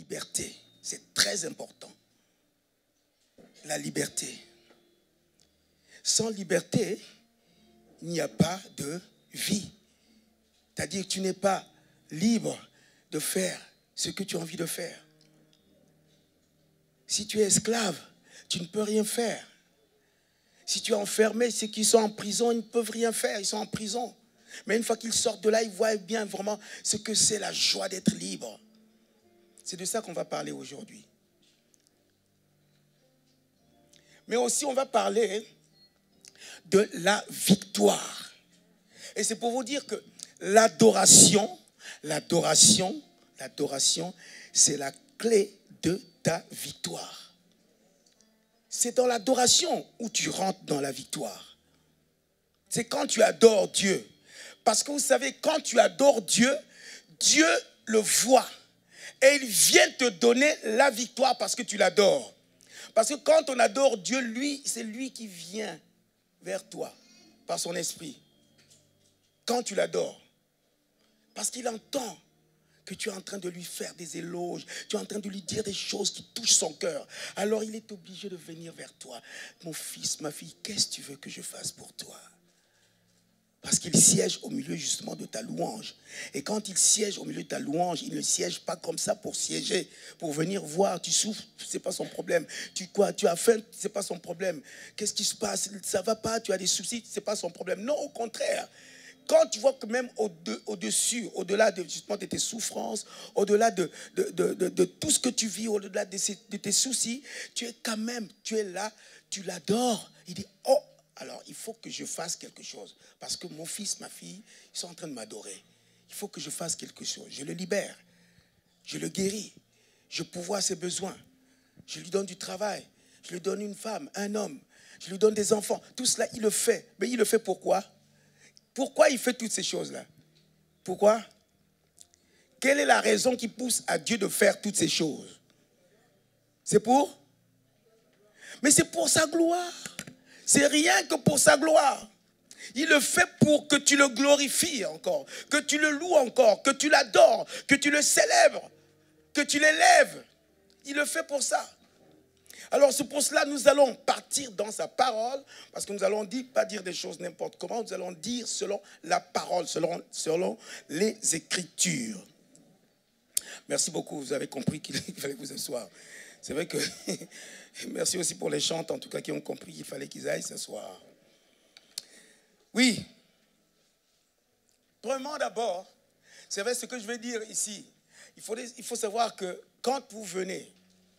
liberté. C'est très important. La liberté. Sans liberté, il n'y a pas de vie. C'est-à-dire que tu n'es pas libre de faire ce que tu as envie de faire. Si tu es esclave, tu ne peux rien faire. Si tu es enfermé, ceux qui sont en prison, ils ne peuvent rien faire, ils sont en prison. Mais une fois qu'ils sortent de là, ils voient bien vraiment ce que c'est la joie d'être libre. C'est de ça qu'on va parler aujourd'hui. Mais aussi, on va parler de la victoire. Et c'est pour vous dire que l'adoration, c'est la clé de ta victoire. C'est dans l'adoration où tu rentres dans la victoire. C'est quand tu adores Dieu. Parce que vous savez, quand tu adores Dieu, Dieu le voit. Et il vient te donner la victoire parce que tu l'adores. Parce que quand on adore Dieu, lui, c'est lui qui vient vers toi par son esprit. Quand tu l'adores. Parce qu'il entend que tu es en train de lui faire des éloges. Tu es en train de lui dire des choses qui touchent son cœur. Alors il est obligé de venir vers toi. Mon fils, ma fille, qu'est-ce que tu veux que je fasse pour toi? Parce qu'il siège au milieu justement de ta louange. Et quand il siège au milieu de ta louange, il ne siège pas comme ça pour siéger, pour venir voir. Tu souffres, ce n'est pas son problème. Tu as faim, ce n'est pas son problème. Qu'est-ce qui se passe? Ça ne va pas, tu as des soucis, ce n'est pas son problème. Non, au contraire. Quand tu vois que même au-dessus, au-delà de, justement de tes souffrances, au-delà de tout ce que tu vis, au-delà de tes soucis, tu es quand même, tu es là, tu l'adores. Il dit, oh, alors il faut que je fasse quelque chose. Parce que mon fils, ma fille, ils sont en train de m'adorer. Il faut que je fasse quelque chose. Je le libère. Je le guéris. Je pourvois ses besoins. Je lui donne du travail. Je lui donne une femme, un homme. Je lui donne des enfants. Tout cela, il le fait. Mais il le fait pourquoi? Pourquoi il fait toutes ces choses-là? Pourquoi? Quelle est la raison qui pousse à Dieu de faire toutes ces choses? C'est pour? Mais c'est pour sa gloire. C'est rien que pour sa gloire. Il le fait pour que tu le glorifies encore, que tu le loues encore, que tu l'adores, que tu le célèbres, que tu l'élèves. Il le fait pour ça. Alors c'est pour cela que nous allons partir dans sa parole, parce que nous allons pas dire des choses n'importe comment, nous allons dire selon la parole, selon les Écritures. Merci beaucoup, vous avez compris qu'il fallait vous asseoir. C'est vrai que, merci aussi pour les chantes, en tout cas, qui ont compris qu'il fallait qu'ils aillent s'asseoir. Oui. Premièrement d'abord, c'est vrai ce que je vais dire ici. Il faut savoir que quand vous venez,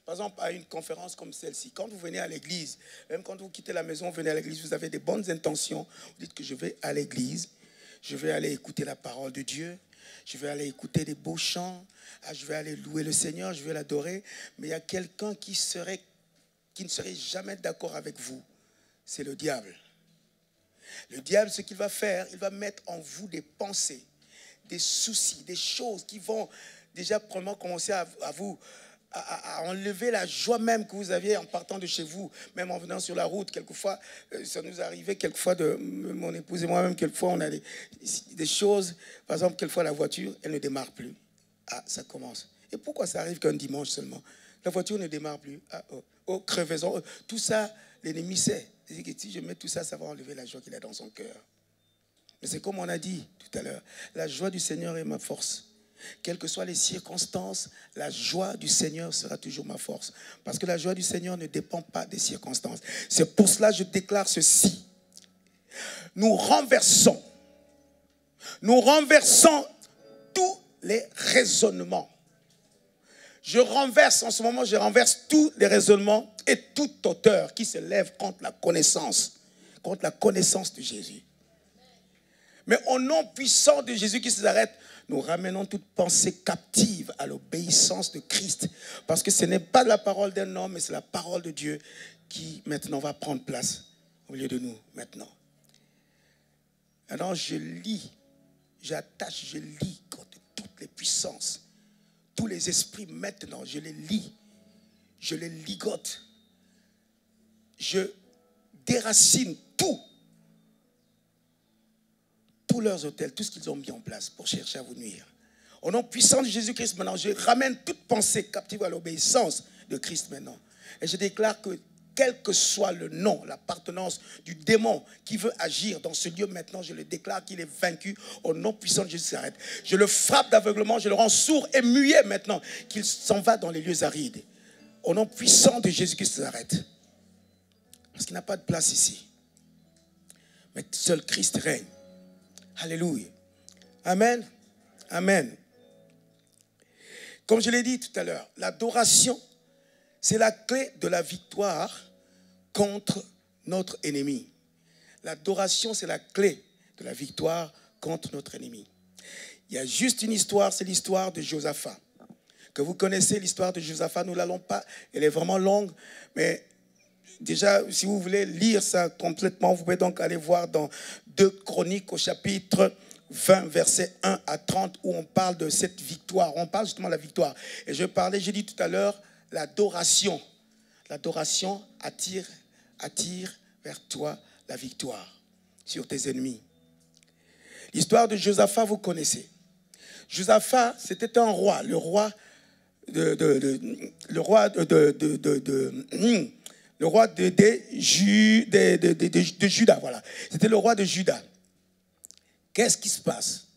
par exemple, à une conférence comme celle-ci, quand vous venez à l'église, même quand vous quittez la maison, vous venez à l'église, vous avez des bonnes intentions. Vous dites que je vais à l'église, je vais aller écouter la parole de Dieu, je vais aller écouter des beaux chants, je vais aller louer le Seigneur, je vais l'adorer. Mais il y a quelqu'un qui ne serait jamais d'accord avec vous. C'est le diable. Le diable, ce qu'il va faire, il va mettre en vous des pensées, des soucis, des choses qui vont déjà probablement commencer à enlever la joie même que vous aviez en partant de chez vous, même en venant sur la route. Quelquefois, ça nous arrivait, quelquefois, mon épouse et moi-même, quelquefois, on a des choses. Par exemple, quelquefois, la voiture, elle ne démarre plus. Ah, ça commence. Et pourquoi ça arrive qu'un dimanche seulement? La voiture ne démarre plus. Ah, crevaison. Tout ça, l'ennemi sait. Il dit que si je mets tout ça, ça va enlever la joie qu'il a dans son cœur. Mais c'est comme on a dit tout à l'heure, la joie du Seigneur est ma force. Quelles que soient les circonstances, la joie du Seigneur sera toujours ma force. Parce que la joie du Seigneur ne dépend pas des circonstances. C'est pour cela que je déclare ceci. Nous renversons tous les raisonnements. En ce moment, je renverse tous les raisonnements et toute hauteur qui se lève contre la connaissance de Jésus. Mais au nom puissant de Jésus qui s'arrête, nous ramenons toute pensée captive à l'obéissance de Christ. Parce que ce n'est pas la parole d'un homme, mais c'est la parole de Dieu qui maintenant va prendre place au milieu de nous maintenant. Alors je lis contre toutes les puissances, tous les esprits maintenant, je les lis, je les ligote, je déracine tous leurs hôtels, tout ce qu'ils ont mis en place pour chercher à vous nuire. Au nom puissant de Jésus-Christ maintenant, je ramène toute pensée captive à l'obéissance de Christ maintenant. Et je déclare que quel que soit le nom, l'appartenance du démon qui veut agir dans ce lieu maintenant, je le déclare qu'il est vaincu au nom puissant de Jésus s'arrête. Je le frappe d'aveuglement, je le rends sourd et muet maintenant, qu'il s'en va dans les lieux arides. Au nom puissant de Jésus-Christ s'arrête. Parce qu'il n'a pas de place ici. Mais seul Christ règne. Alléluia. Amen. Amen. Comme je l'ai dit tout à l'heure, l'adoration, c'est la clé de la victoire contre notre ennemi. L'adoration, c'est la clé de la victoire contre notre ennemi. Il y a juste une histoire, c'est l'histoire de Josaphat. Que vous connaissez l'histoire de Josaphat, nous l'allons pas, elle est vraiment longue, mais déjà, si vous voulez lire ça complètement, vous pouvez donc aller voir dans 2 Chroniques au chapitre 20, versets 1 à 30, où on parle de cette victoire. On parle justement de la victoire. Et j'ai dit tout à l'heure, l'adoration. L'adoration attire vers toi la victoire sur tes ennemis. L'histoire de Josaphat, vous connaissez. Josaphat, c'était un roi, le roi de Juda. Voilà. C'était le roi de Juda. Qu'est-ce qui se passe?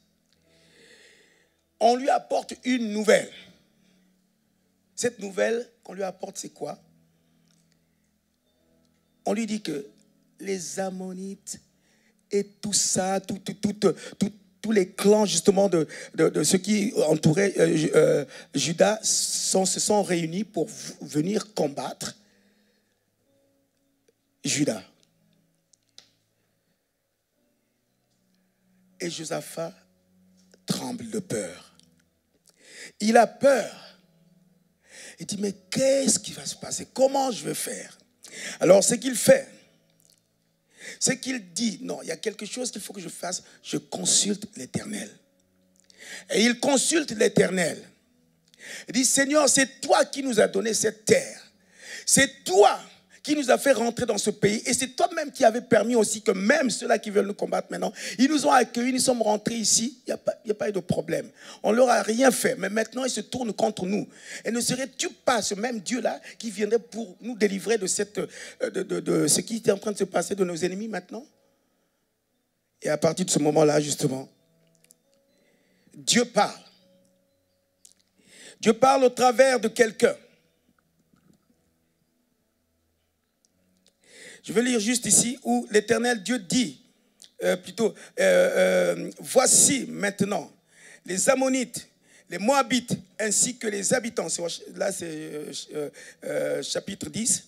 On lui apporte une nouvelle. Cette nouvelle qu'on lui apporte, c'est quoi? On lui dit que les Ammonites et tout ça, tous les clans justement de ceux qui entouraient Juda se sont réunis pour venir combattre Juda. Et Josaphat tremble de peur. Il a peur. Il dit, mais qu'est-ce qui va se passer? Comment je vais faire? Alors, ce qu'il fait, c'est qu'il dit, non, il y a quelque chose qu'il faut que je fasse. Je consulte l'Éternel. Et il consulte l'Éternel. Il dit, Seigneur, c'est toi qui nous as donné cette terre. C'est toi qui nous a fait rentrer dans ce pays. Et c'est toi-même qui avais permis aussi que même ceux-là qui veulent nous combattre maintenant, ils nous ont accueillis, nous sommes rentrés ici, il n'y a pas eu de problème. On ne leur a rien fait, mais maintenant ils se tournent contre nous. Et ne serais-tu pas ce même Dieu-là qui viendrait pour nous délivrer de ce qui était en train de se passer de nos ennemis maintenant? Et à partir de ce moment-là, justement, Dieu parle. Dieu parle au travers de quelqu'un. Je vais lire juste ici où l'Éternel Dieu dit, voici maintenant les Ammonites, les Moabites, ainsi que les habitants. Là, c'est chapitre 10,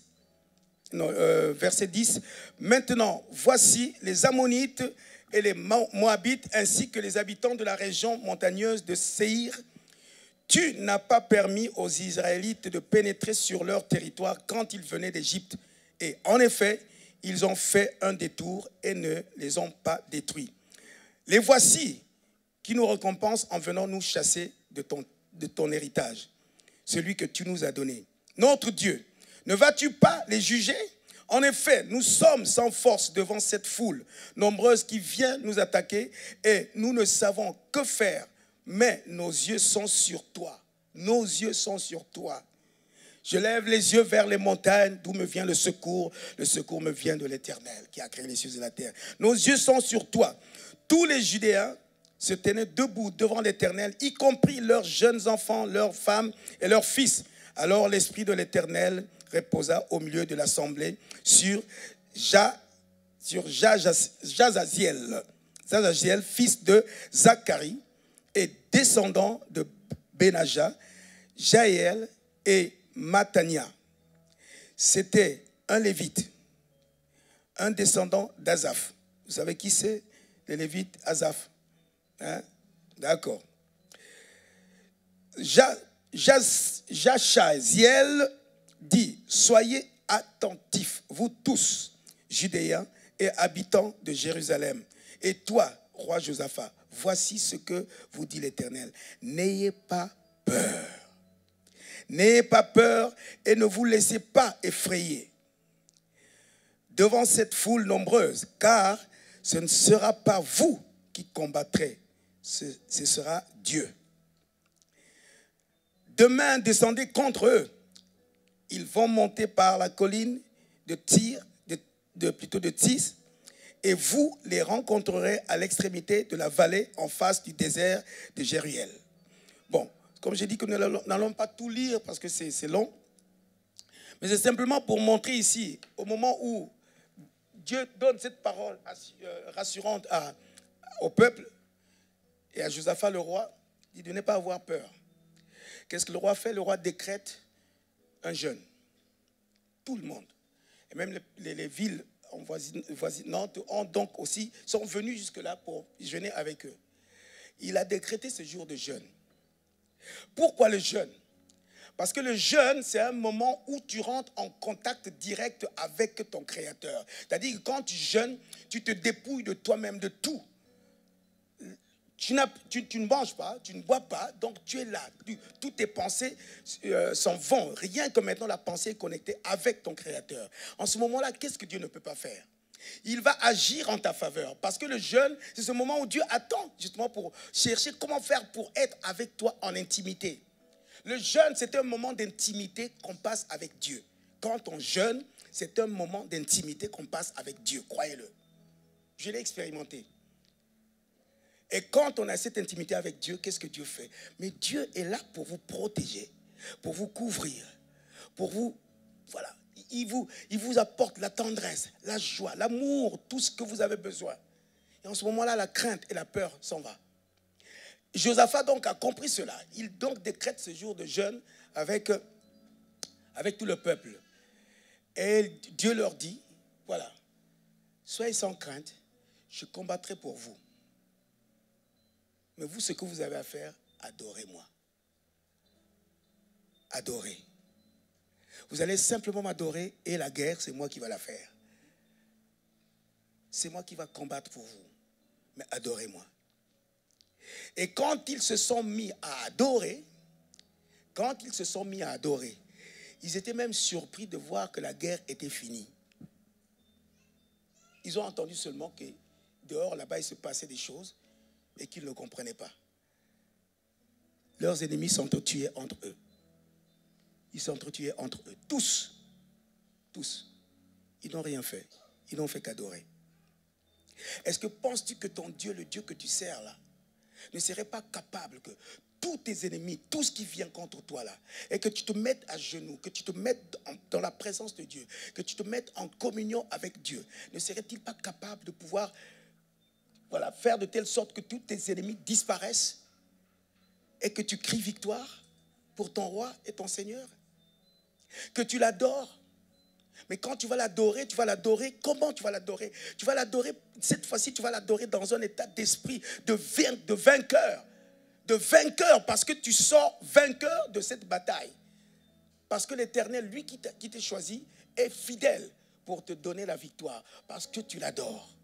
non, verset 10. Maintenant, voici les Ammonites et les Moabites, ainsi que les habitants de la région montagneuse de Séhir. Tu n'as pas permis aux Israélites de pénétrer sur leur territoire quand ils venaient d'Égypte. Et en effet, ils ont fait un détour et ne les ont pas détruits. Les voici qui nous récompensent en venant nous chasser de ton héritage, celui que tu nous as donné. Notre Dieu, ne vas-tu pas les juger? En effet, nous sommes sans force devant cette foule nombreuse qui vient nous attaquer et nous ne savons que faire, mais nos yeux sont sur toi. Nos yeux sont sur toi. Je lève les yeux vers les montagnes, d'où me vient le secours. Le secours me vient de l'Éternel, qui a créé les cieux et la terre. Nos yeux sont sur toi. Tous les Judéens se tenaient debout devant l'Éternel, y compris leurs jeunes enfants, leurs femmes et leurs fils. Alors l'Esprit de l'Éternel reposa au milieu de l'assemblée sur Jazaziel, fils de Zacharie, et descendant de Benaja, Jaël et Matania. C'était un lévite, un descendant d'Azaph. Vous savez qui c'est? Le lévite Azaph. Hein? D'accord. Jachaziel dit, soyez attentifs, vous tous, Judéens et habitants de Jérusalem. Et toi, roi Josaphat, voici ce que vous dit l'Éternel. N'ayez pas peur. N'ayez pas peur et ne vous laissez pas effrayer devant cette foule nombreuse, car ce ne sera pas vous qui combattrez, ce sera Dieu. Demain, descendez contre eux. Ils vont monter par la colline de Tyr, plutôt de Tis, et vous les rencontrerez à l'extrémité de la vallée en face du désert de Jériel. Bon, comme j'ai dit que nous n'allons pas tout lire parce que c'est long, mais c'est simplement pour montrer ici, au moment où Dieu donne cette parole rassurante au peuple et à Josaphat le roi, il dit de ne pas avoir peur. Qu'est-ce que le roi fait? Le roi décrète un jeûne. Tout le monde. Et même les villes voisinantes sont venus jusque-là pour jeûner avec eux. Il a décrété ce jour de jeûne. Pourquoi le jeûne? Parce que le jeûne, c'est un moment où tu rentres en contact direct avec ton Créateur. C'est-à-dire que quand tu jeûnes, tu te dépouilles de toi-même, de tout. Tu ne manges pas, tu ne bois pas, donc tu es là. Toutes tes pensées s'en vont. Rien que maintenant la pensée est connectée avec ton Créateur. En ce moment-là, qu'est-ce que Dieu ne peut pas faire? Il va agir en ta faveur. Parce que le jeûne, c'est ce moment où Dieu attend justement pour chercher comment faire pour être avec toi en intimité. Le jeûne, c'est un moment d'intimité qu'on passe avec Dieu. Quand on jeûne, c'est un moment d'intimité qu'on passe avec Dieu. Croyez-le. Je l'ai expérimenté. Et quand on a cette intimité avec Dieu, qu'est-ce que Dieu fait? Mais Dieu est là pour vous protéger, pour vous couvrir, pour vous... Voilà. Il vous apporte la tendresse, la joie, l'amour, tout ce que vous avez besoin. Et en ce moment-là, la crainte et la peur s'en vont. Josaphat donc a compris cela. Il donc décrète ce jour de jeûne avec tout le peuple. Et Dieu leur dit, voilà, soyez sans crainte, je combattrai pour vous. Mais vous, ce que vous avez à faire, adorez-moi. Adorez. Vous allez simplement m'adorer et la guerre, c'est moi qui va la faire. C'est moi qui va combattre pour vous. Mais adorez-moi. Et quand ils se sont mis à adorer, ils étaient même surpris de voir que la guerre était finie. Ils ont entendu seulement que dehors, là-bas, il se passait des choses et qu'ils ne comprenaient pas. Leurs ennemis s'entretuaient entre eux. Ils s'entretuaient entre eux. Tous. Ils n'ont rien fait. Ils n'ont fait qu'adorer. Est-ce que penses-tu que ton Dieu, le Dieu que tu sers là, ne serait pas capable que tous tes ennemis, tout ce qui vient contre toi là, et que tu te mettes à genoux, que tu te mettes dans la présence de Dieu, que tu te mettes en communion avec Dieu, ne serait-il pas capable de pouvoir faire de telle sorte que tous tes ennemis disparaissent et que tu cries victoire pour ton roi et ton Seigneur? Que tu l'adores. Mais quand tu vas l'adorer, comment tu vas l'adorer? Tu vas l'adorer, cette fois-ci, tu vas l'adorer dans un état d'esprit de vainqueur. De vainqueur, parce que tu sors vainqueur de cette bataille. Parce que l'Éternel, lui qui t'a choisi, est fidèle pour te donner la victoire. Parce que tu l'adores.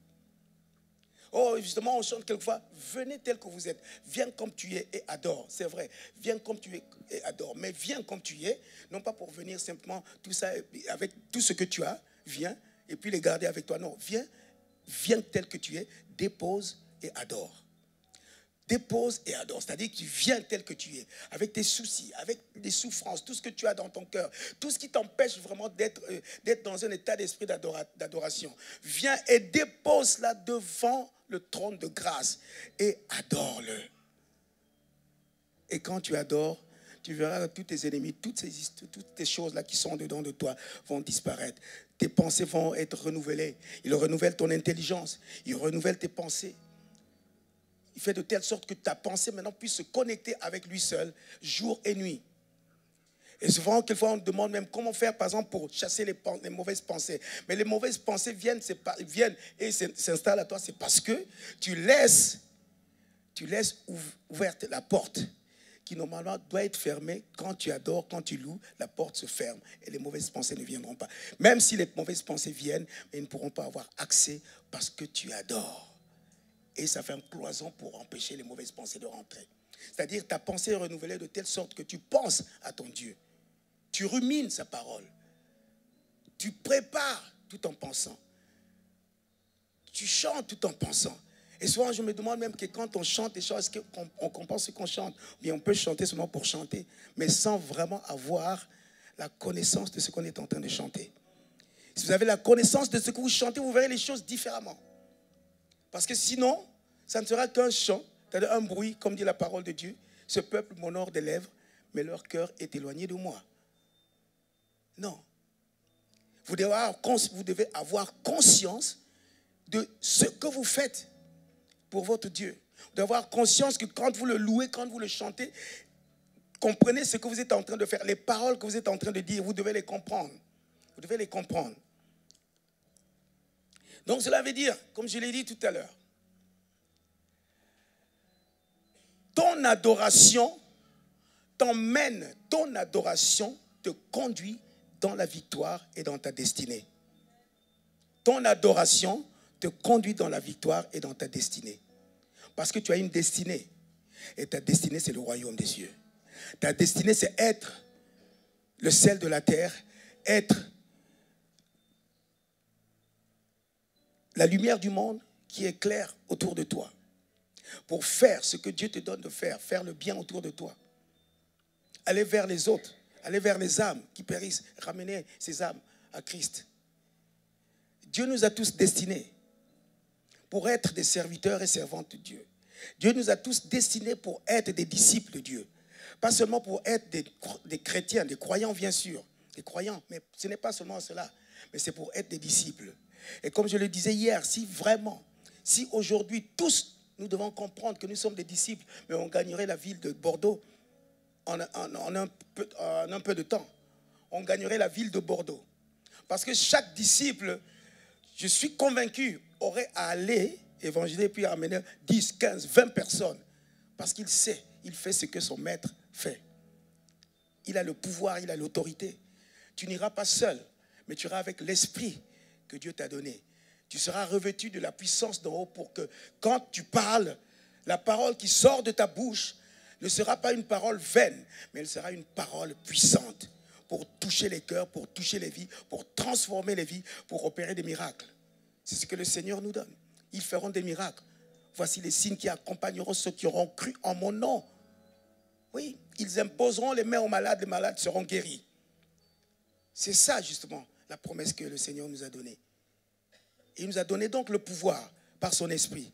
Oh, justement, on chante quelquefois, venez tel que vous êtes. Viens comme tu es et adore. C'est vrai, viens comme tu es et adore. Mais viens comme tu es, non pas pour venir simplement tout ça, avec tout ce que tu as, viens, et puis les garder avec toi. Non, viens tel que tu es, dépose et adore. Dépose et adore, c'est-à-dire que tu viens tel que tu es, avec tes soucis, avec les souffrances, tout ce que tu as dans ton cœur, tout ce qui t'empêche vraiment d'être dans un état d'esprit d'adoration. Viens et dépose-la devant le trône de grâce et adore-le. Et quand tu adores, tu verras que tous tes ennemis, toutes ces choses-là qui sont dedans de toi vont disparaître. Tes pensées vont être renouvelées. Il renouvelle ton intelligence, il renouvelle tes pensées. Il fait de telle sorte que ta pensée maintenant puisse se connecter avec lui seul, jour et nuit. Et souvent, quelquefois, on demande même comment faire, par exemple, pour chasser les mauvaises pensées. Mais les mauvaises pensées viennent et s'installent à toi. C'est parce que tu laisses ouverte la porte qui normalement doit être fermée. Quand tu adores, quand tu loues, la porte se ferme et les mauvaises pensées ne viendront pas. Même si les mauvaises pensées viennent, mais ils ne pourront pas avoir accès parce que tu adores. Et ça fait un cloison pour empêcher les mauvaises pensées de rentrer. C'est-à-dire ta pensée est renouvelée de telle sorte que tu penses à ton Dieu. Tu rumines sa parole. Tu prépares tout en pensant. Tu chantes tout en pensant. Et souvent, je me demande même que quand on chante des choses, est-ce qu'on comprend ce qu'on chante? Ou bien on peut chanter seulement pour chanter, mais sans vraiment avoir la connaissance de ce qu'on est en train de chanter. Si vous avez la connaissance de ce que vous chantez, vous verrez les choses différemment. Parce que sinon, ça ne sera qu'un chant, c'est-à-dire un bruit, comme dit la parole de Dieu. Ce peuple m'honore des lèvres, mais leur cœur est éloigné de moi. Non. Vous devez avoir conscience de ce que vous faites pour votre Dieu. Vous devez avoir conscience que quand vous le louez, quand vous le chantez, comprenez ce que vous êtes en train de faire. Les paroles que vous êtes en train de dire, vous devez les comprendre. Vous devez les comprendre. Donc cela veut dire, comme je l'ai dit tout à l'heure, ton adoration t'emmène, ton adoration te conduit dans la victoire et dans ta destinée. Ton adoration te conduit dans la victoire et dans ta destinée. Parce que tu as une destinée. Et ta destinée, c'est le royaume des cieux. Ta destinée, c'est être le sel de la terre, être la lumière du monde qui éclaire autour de toi. Pour faire ce que Dieu te donne de faire, faire le bien autour de toi. Aller vers les autres, aller vers les âmes qui périssent, ramener ces âmes à Christ. Dieu nous a tous destinés pour être des serviteurs et servantes de Dieu. Dieu nous a tous destinés pour être des disciples de Dieu. Pas seulement pour être des chrétiens, des croyants bien sûr, des croyants, mais ce n'est pas seulement cela, mais c'est pour être des disciples. Et comme je le disais hier, si aujourd'hui tous nous devons comprendre que nous sommes des disciples, mais on gagnerait la ville de Bordeaux en un peu de temps. On gagnerait la ville de Bordeaux. Parce que chaque disciple, je suis convaincu, aurait à aller évangéliser puis amener 10, 15, 20 personnes. Parce qu'il sait, il fait ce que son maître fait. Il a le pouvoir, il a l'autorité. Tu n'iras pas seul, mais tu iras avec l'esprit que Dieu t'a donné. Tu seras revêtu de la puissance d'en haut pour que quand tu parles, la parole qui sort de ta bouche ne sera pas une parole vaine, mais elle sera une parole puissante pour toucher les cœurs, pour toucher les vies, pour transformer les vies, pour opérer des miracles. C'est ce que le Seigneur nous donne. Ils feront des miracles. Voici les signes qui accompagneront ceux qui auront cru en mon nom. Oui, ils imposeront les mains aux malades, les malades seront guéris. C'est ça justement la promesse que le Seigneur nous a donnée. Il nous a donné donc le pouvoir par son esprit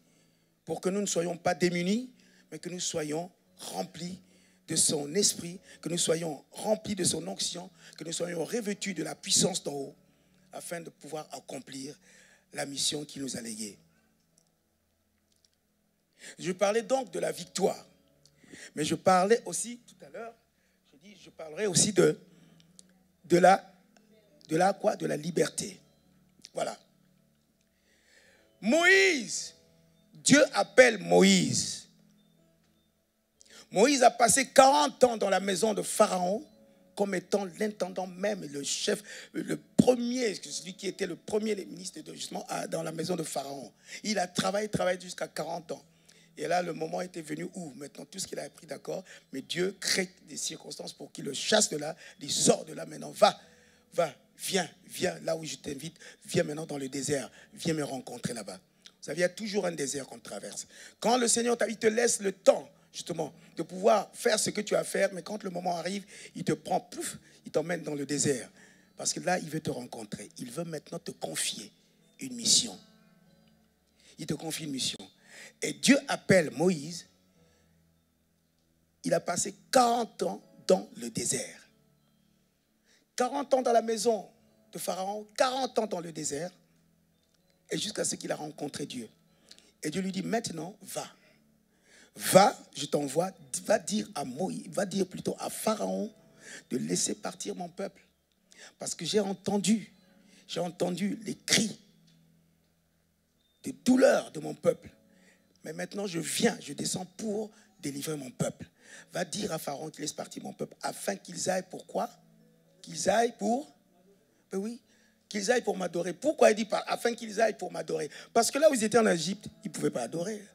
pour que nous ne soyons pas démunis, mais que nous soyons remplis de son esprit, que nous soyons remplis de son onction, que nous soyons revêtus de la puissance d'en haut afin de pouvoir accomplir la mission qu'il nous a léguée. Je parlais donc de la victoire, mais je parlais aussi tout à l'heure, je parlerai aussi de la liberté. Voilà. Moïse, Dieu appelle Moïse. Moïse a passé 40 ans dans la maison de Pharaon comme étant l'intendant même, le chef, le premier, celui qui était le premier ministre justement dans la maison de Pharaon. Il a travaillé jusqu'à 40 ans. Et là, le moment était venu où maintenant tout ce qu'il a appris, d'accord, mais Dieu crée des circonstances pour qu'il le chasse de là, il sort de là maintenant, viens là où je t'invite, viens maintenant dans le désert, viens me rencontrer là-bas. Vous savez, il y a toujours un désert qu'on traverse. Quand le Seigneur te laisse le temps, justement, de pouvoir faire ce que tu as à faire, mais quand le moment arrive, il te prend, pouf, il t'emmène dans le désert. Parce que là, il veut te rencontrer. Il veut maintenant te confier une mission. Il te confie une mission. Et Dieu appelle Moïse. Il a passé 40 ans dans le désert. 40 ans dans la maison de Pharaon, 40 ans dans le désert, et jusqu'à ce qu'il a rencontré Dieu. Et Dieu lui dit, maintenant, va, je t'envoie, va dire plutôt à Pharaon de laisser partir mon peuple. Parce que j'ai entendu les cris de douleur de mon peuple. Mais maintenant, je descends pour délivrer mon peuple. Va dire à Pharaon qu'il laisse partir mon peuple, afin qu'ils aillent pour quoi? Qu'ils aillent pour... Oui, qu'ils aillent pour m'adorer. Pourquoi il dit afin qu'ils aillent pour m'adorer? Parce que là où ils étaient en Égypte, ils ne pouvaient pas adorer.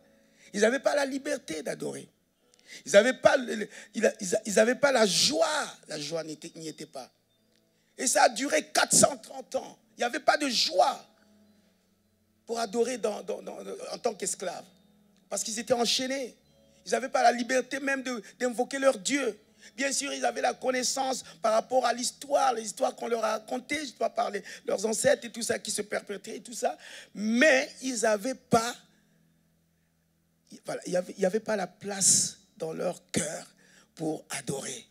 Ils n'avaient pas la liberté d'adorer. Ils n'avaient pas la joie. La joie n'y était pas. Et ça a duré 430 ans. Il n'y avait pas de joie pour adorer en tant qu'esclave. Parce qu'ils étaient enchaînés. Ils n'avaient pas la liberté même d'invoquer leur Dieu. Bien sûr, ils avaient la connaissance par rapport à l'histoire, les histoires qu'on leur a racontées, je dois parler, leurs ancêtres et tout ça qui se perpétraient et tout ça. Mais ils n'avaient pas, voilà, il n'y avait pas la place dans leur cœur pour adorer.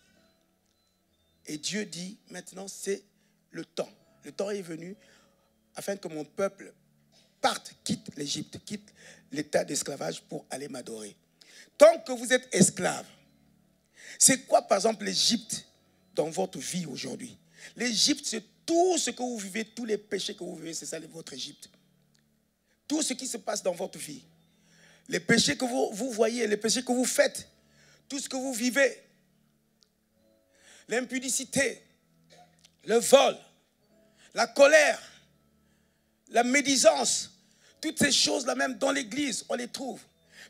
Et Dieu dit, maintenant c'est le temps. Le temps est venu afin que mon peuple parte, quitte l'Égypte, quitte l'état d'esclavage pour aller m'adorer. Tant que vous êtes esclaves, c'est quoi par exemple l'Égypte dans votre vie aujourd'hui? L'Égypte, c'est tout ce que vous vivez, tous les péchés que vous vivez, c'est ça votre Égypte. Tout ce qui se passe dans votre vie. Les péchés que vous voyez, les péchés que vous faites, tout ce que vous vivez. L'impudicité, le vol, la colère, la médisance, toutes ces choses-là, même dans l'église, on les trouve.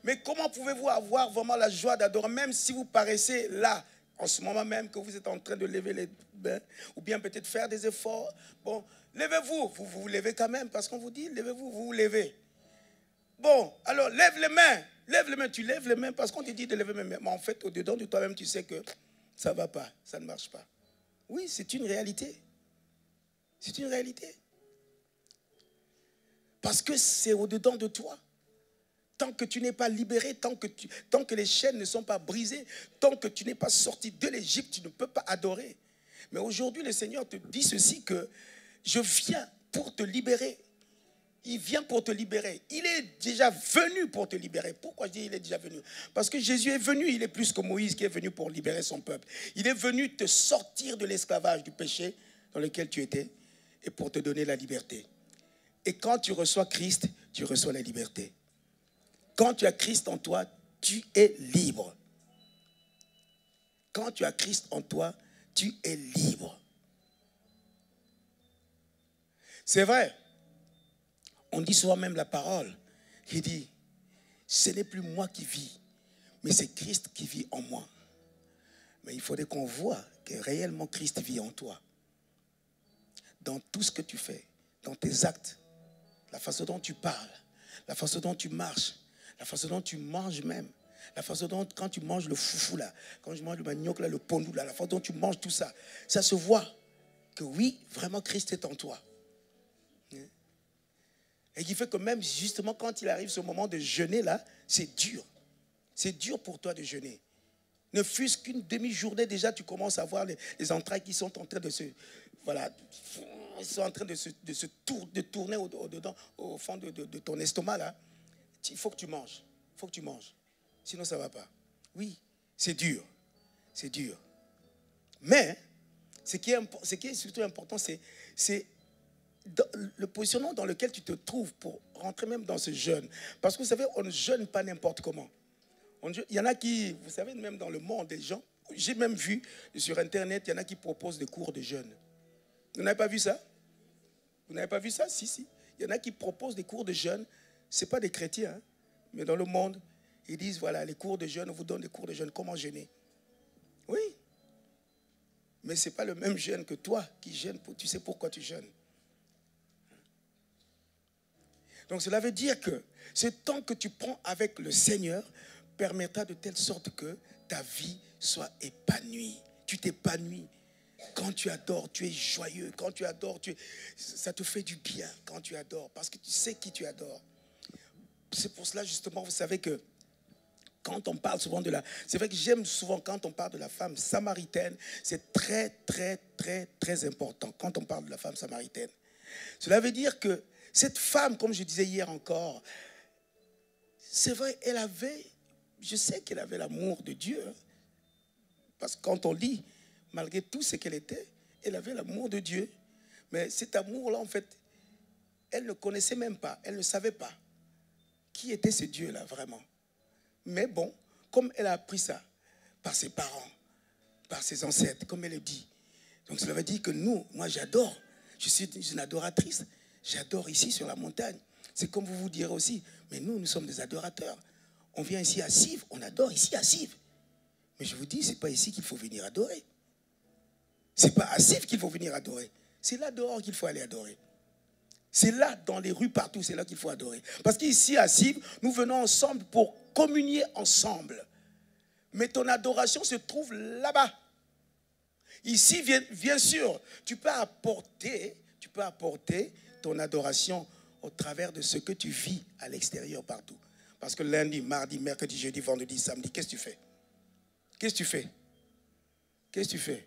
Mais comment pouvez-vous avoir vraiment la joie d'adorer, même si vous paraissez là, en ce moment même, que vous êtes en train de lever les mains, ou bien peut-être faire des efforts. Bon, levez-vous, vous vous levez quand même, parce qu'on vous dit, levez-vous, vous vous levez. Bon, alors lève les mains, tu lèves les mains parce qu'on te dit de lever les mains. Mais en fait, au-dedans de toi-même, tu sais que ça ne va pas, ça ne marche pas. Oui, c'est une réalité. C'est une réalité. Parce que c'est au-dedans de toi. Tant que tu n'es pas libéré, tant que les chaînes ne sont pas brisées, tant que tu n'es pas sorti de l'Égypte, tu ne peux pas adorer. Mais aujourd'hui, le Seigneur te dit ceci, que je viens pour te libérer. Il vient pour te libérer. Il est déjà venu pour te libérer. Pourquoi je dis il est déjà venu? Parce que Jésus est venu, il est plus que Moïse qui est venu pour libérer son peuple. Il est venu te sortir de l'esclavage, du péché dans lequel tu étais et pour te donner la liberté. Et quand tu reçois Christ, tu reçois la liberté. Quand tu as Christ en toi, tu es libre. Quand tu as Christ en toi, tu es libre. C'est vrai. On dit souvent même la parole qui dit, ce n'est plus moi qui vis, mais c'est Christ qui vit en moi. Mais il faudrait qu'on voit que réellement Christ vit en toi. Dans tout ce que tu fais, dans tes actes, la façon dont tu parles, la façon dont tu marches, la façon dont tu manges même, la façon dont quand tu manges le foufou là, quand je mange le manioc là, le pondou là, la façon dont tu manges tout ça, ça se voit que oui, vraiment Christ est en toi. Et qui fait que même justement quand il arrive ce moment de jeûner là, c'est dur. C'est dur pour toi de jeûner. Ne fût-ce qu'une demi-journée déjà, tu commences à voir les entrailles qui sont en train de se... Voilà, ils sont en train de tourner au fond de ton estomac là. Il faut que tu manges. Il faut que tu manges. Sinon, ça ne va pas. Oui, c'est dur. C'est dur. Mais, ce qui est surtout important, c'est le positionnement dans lequel tu te trouves pour rentrer même dans ce jeûne. Parce que vous savez, on ne jeûne pas n'importe comment. Il y en a qui, vous savez, même dans le monde des gens, j'ai même vu sur Internet, il y en a qui proposent des cours de jeûne. Vous n'avez pas vu ça? Vous n'avez pas vu ça? Si, si. Il y en a qui proposent des cours de jeûne. Ce n'est pas des chrétiens, hein, mais dans le monde, ils disent, voilà, les cours de jeûne, on vous donne des cours de jeûne. Comment jeûner? Oui. Mais ce n'est pas le même jeûne que toi qui jeûne. Tu sais pourquoi tu jeûnes. Donc cela veut dire que ce temps que tu prends avec le Seigneur permettra de telle sorte que ta vie soit épanouie. Tu t'épanouis. Quand tu adores, tu es joyeux. Quand tu adores, ça te fait du bien quand tu adores. Parce que tu sais qui tu adores. C'est pour cela justement, vous savez que quand on parle souvent de la... C'est vrai que j'aime souvent quand on parle de la femme samaritaine. C'est très, très, très, très important quand on parle de la femme samaritaine. Cela veut dire que cette femme, comme je disais hier encore, c'est vrai, elle avait... Je sais qu'elle avait l'amour de Dieu. Parce que quand on lit, malgré tout ce qu'elle était, elle avait l'amour de Dieu. Mais cet amour-là, en fait, elle ne connaissait même pas, elle ne savait pas qui était ce Dieu-là, vraiment. Mais bon, comme elle a appris ça par ses parents, par ses ancêtres, comme elle le dit. Donc cela veut dire que nous, moi j'adore, je suis une adoratrice, j'adore ici sur la montagne. C'est comme vous direz aussi, mais nous sommes des adorateurs. On vient ici à Sive, on adore ici à Sive. Mais je vous dis, ce n'est pas ici qu'il faut venir adorer. Ce n'est pas à Sive qu'il faut venir adorer. C'est là dehors qu'il faut aller adorer. C'est là, dans les rues, partout, c'est là qu'il faut adorer. Parce qu'ici, à Cibles, nous venons ensemble pour communier ensemble. Mais ton adoration se trouve là-bas. Ici, bien sûr, tu peux apporter ton adoration au travers de ce que tu vis à l'extérieur partout. Parce que lundi, mardi, mercredi, jeudi, vendredi, samedi, qu'est-ce que tu fais? Qu'est-ce que tu fais? Qu'est-ce que tu fais?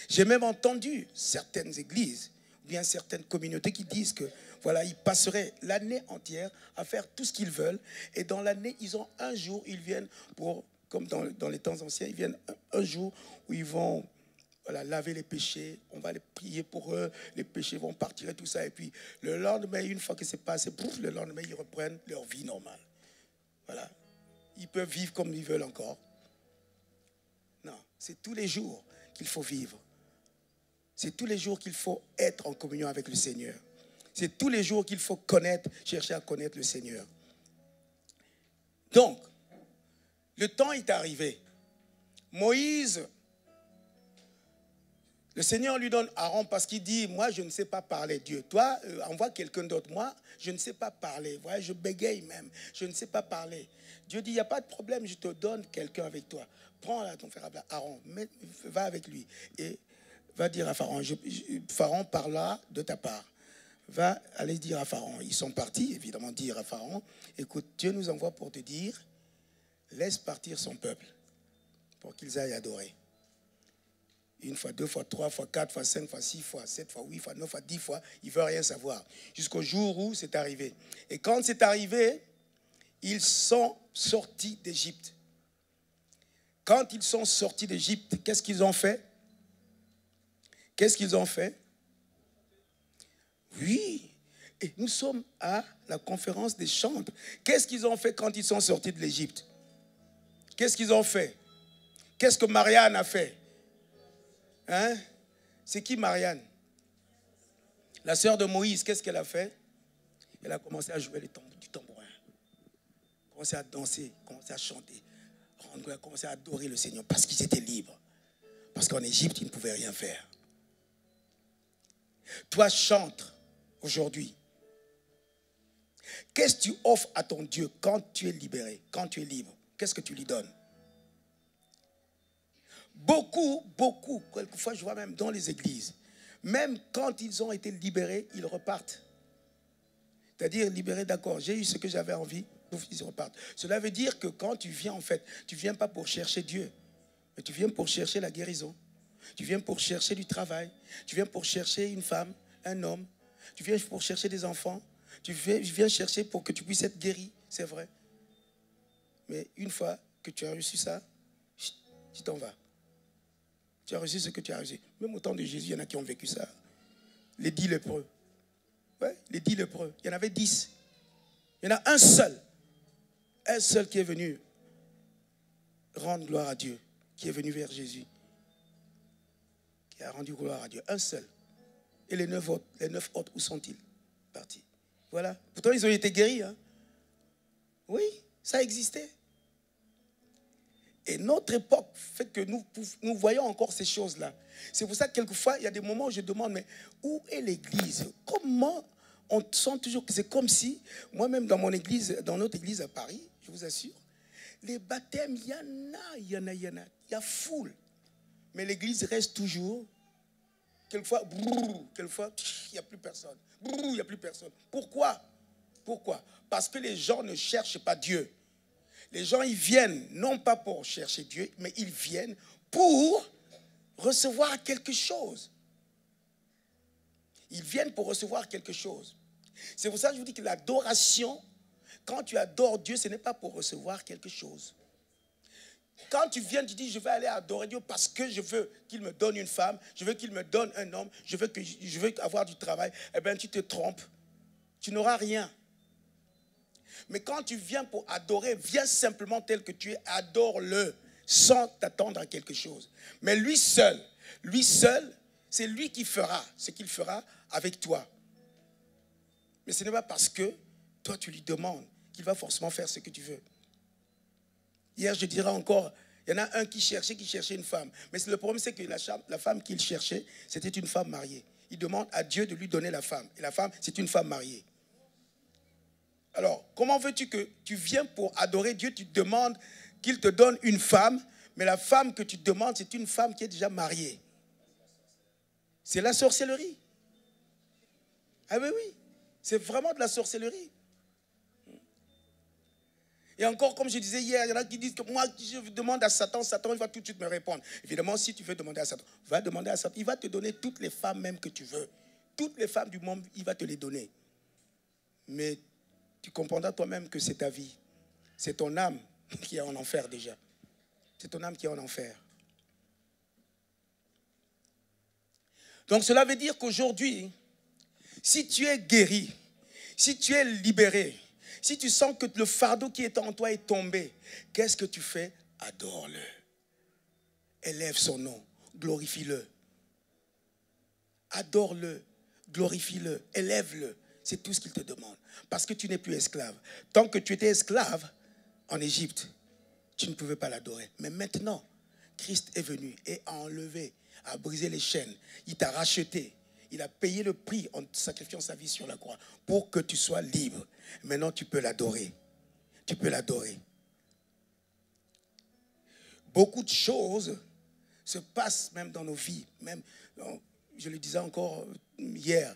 J'ai même entendu certaines églises, ou bien certaines communautés qui disent que, voilà, ils passeraient l'année entière à faire tout ce qu'ils veulent. Et dans l'année, ils ont un jour, ils viennent pour, comme dans les temps anciens, ils viennent un jour où ils vont, voilà, laver les péchés, on va les prier pour eux, les péchés vont partir et tout ça. Et puis le lendemain, une fois que c'est passé, le lendemain, ils reprennent leur vie normale. Voilà. Ils peuvent vivre comme ils veulent encore. Non, c'est tous les jours qu'il faut vivre. C'est tous les jours qu'il faut être en communion avec le Seigneur. C'est tous les jours qu'il faut connaître, chercher à connaître le Seigneur. Donc, le temps est arrivé. Moïse, le Seigneur lui donne Aaron parce qu'il dit, moi je ne sais pas parler, Dieu. Toi, envoie quelqu'un d'autre. Moi, je ne sais pas parler. Voilà, je bégaye même. Je ne sais pas parler. Dieu dit, il n'y a pas de problème, je te donne quelqu'un avec toi. Prends là ton frère Aaron, va avec lui. Et va dire à Pharaon, Pharaon parlera de ta part. Va aller dire à Pharaon. Ils sont partis, évidemment, dire à Pharaon, écoute, Dieu nous envoie pour te dire, laisse partir son peuple pour qu'ils aillent adorer. Une fois, deux fois, trois fois, quatre fois, cinq fois, six fois, sept fois, huit fois, neuf fois, 10 fois, il ne veut rien savoir. Jusqu'au jour où c'est arrivé. Et quand c'est arrivé, ils sont sortis d'Égypte. Quand ils sont sortis d'Égypte, qu'est-ce qu'ils ont fait? Qu'est-ce qu'ils ont fait? Oui, et nous sommes à la conférence des chantres. Qu'est-ce qu'ils ont fait quand ils sont sortis de l'Égypte? Qu'est-ce qu'ils ont fait? Qu'est-ce que Marianne a fait? Hein? C'est qui Marianne? La sœur de Moïse, qu'est-ce qu'elle a fait? Elle a commencé à jouer du tambourin. Commencé à danser, commencé à chanter. Elle a commencé à adorer le Seigneur parce qu'ils étaient libres. Parce qu'en Égypte, ils ne pouvaient rien faire. Toi, chante aujourd'hui. Qu'est-ce que tu offres à ton Dieu quand tu es libéré, quand tu es libre? Qu'est-ce que tu lui donnes? Beaucoup, quelquefois je vois même dans les églises, même quand ils ont été libérés, ils repartent. C'est-à-dire libérés, d'accord, j'ai eu ce que j'avais envie, ils repartent. Cela veut dire que quand tu viens, en fait, tu ne viens pas pour chercher Dieu, mais tu viens pour chercher la guérison. Tu viens pour chercher du travail. Tu viens pour chercher une femme, un homme. Tu viens pour chercher des enfants. Tu viens chercher pour que tu puisses être guéri, c'est vrai. Mais une fois que tu as reçu ça, tu t'en vas. Tu as reçu ce que tu as reçu. Même au temps de Jésus, il y en a qui ont vécu ça. Les 10 lépreux. Ouais, les 10 lépreux. Il y en avait 10. Il y en a un seul qui est venu rendre gloire à Dieu, qui est venu vers Jésus, qui a rendu gloire à Dieu. Un seul. Et les 9 autres, où sont-ils partis? Voilà. Pourtant, ils ont été guéris. Hein? Oui, ça existait. Et notre époque fait que nous voyons encore ces choses-là. C'est pour ça que quelquefois, il y a des moments où je demande, mais où est l'église? Comment on sent toujours que c'est comme si, moi-même dans mon église, dans notre église à Paris, je vous assure, les baptêmes, il y en a. Il y a foule. Mais l'église reste toujours, quelquefois, il n'y a plus personne. Il n'y a plus personne. Pourquoi? Parce que les gens ne cherchent pas Dieu. Les gens, ils viennent, non pas pour chercher Dieu, mais ils viennent pour recevoir quelque chose. Ils viennent pour recevoir quelque chose. C'est pour ça que je vous dis que l'adoration, quand tu adores Dieu, ce n'est pas pour recevoir quelque chose. Quand tu viens, tu dis, je vais aller adorer Dieu parce que je veux qu'il me donne une femme, je veux qu'il me donne un homme, je veux avoir du travail, eh bien, tu te trompes. Tu n'auras rien. Mais quand tu viens pour adorer, viens simplement tel que tu es, adore-le sans t'attendre à quelque chose. Mais lui seul, c'est lui qui fera ce qu'il fera avec toi. Mais ce n'est pas parce que toi tu lui demandes qu'il va forcément faire ce que tu veux. Hier, je dirais encore, il y en a un qui cherchait une femme. Mais le problème, c'est que la femme qu'il cherchait, c'était une femme mariée. il demande à Dieu de lui donner la femme. Et la femme, c'est une femme mariée. Alors, comment veux-tu que tu viens pour adorer Dieu, tu te demandes qu'il te donne une femme, mais la femme que tu demandes, c'est une femme qui est déjà mariée. C'est la sorcellerie. Ah oui, oui, c'est vraiment de la sorcellerie. Et encore, comme je disais hier, il y en a qui disent que moi, je demande à Satan, Satan, il va tout de suite me répondre. Évidemment, si tu veux demander à Satan, va demander à Satan, il va te donner toutes les femmes même que tu veux. Toutes les femmes du monde, il va te les donner. Mais tu comprendras toi-même que c'est ta vie. C'est ton âme qui est en enfer déjà. C'est ton âme qui est en enfer. Donc cela veut dire qu'aujourd'hui, si tu es guéri, si tu es libéré, si tu sens que le fardeau qui est en toi est tombé, qu'est-ce que tu fais? Adore-le. Élève son nom. Glorifie-le. Adore-le. Glorifie-le. Élève-le. C'est tout ce qu'il te demande. Parce que tu n'es plus esclave. Tant que tu étais esclave en Égypte, tu ne pouvais pas l'adorer. Mais maintenant, Christ est venu et a enlevé, a brisé les chaînes. Il t'a racheté. Il a payé le prix en sacrifiant sa vie sur la croix pour que tu sois libre. Maintenant, tu peux l'adorer. Tu peux l'adorer. Beaucoup de choses se passent même dans nos vies. Même, je le disais encore hier,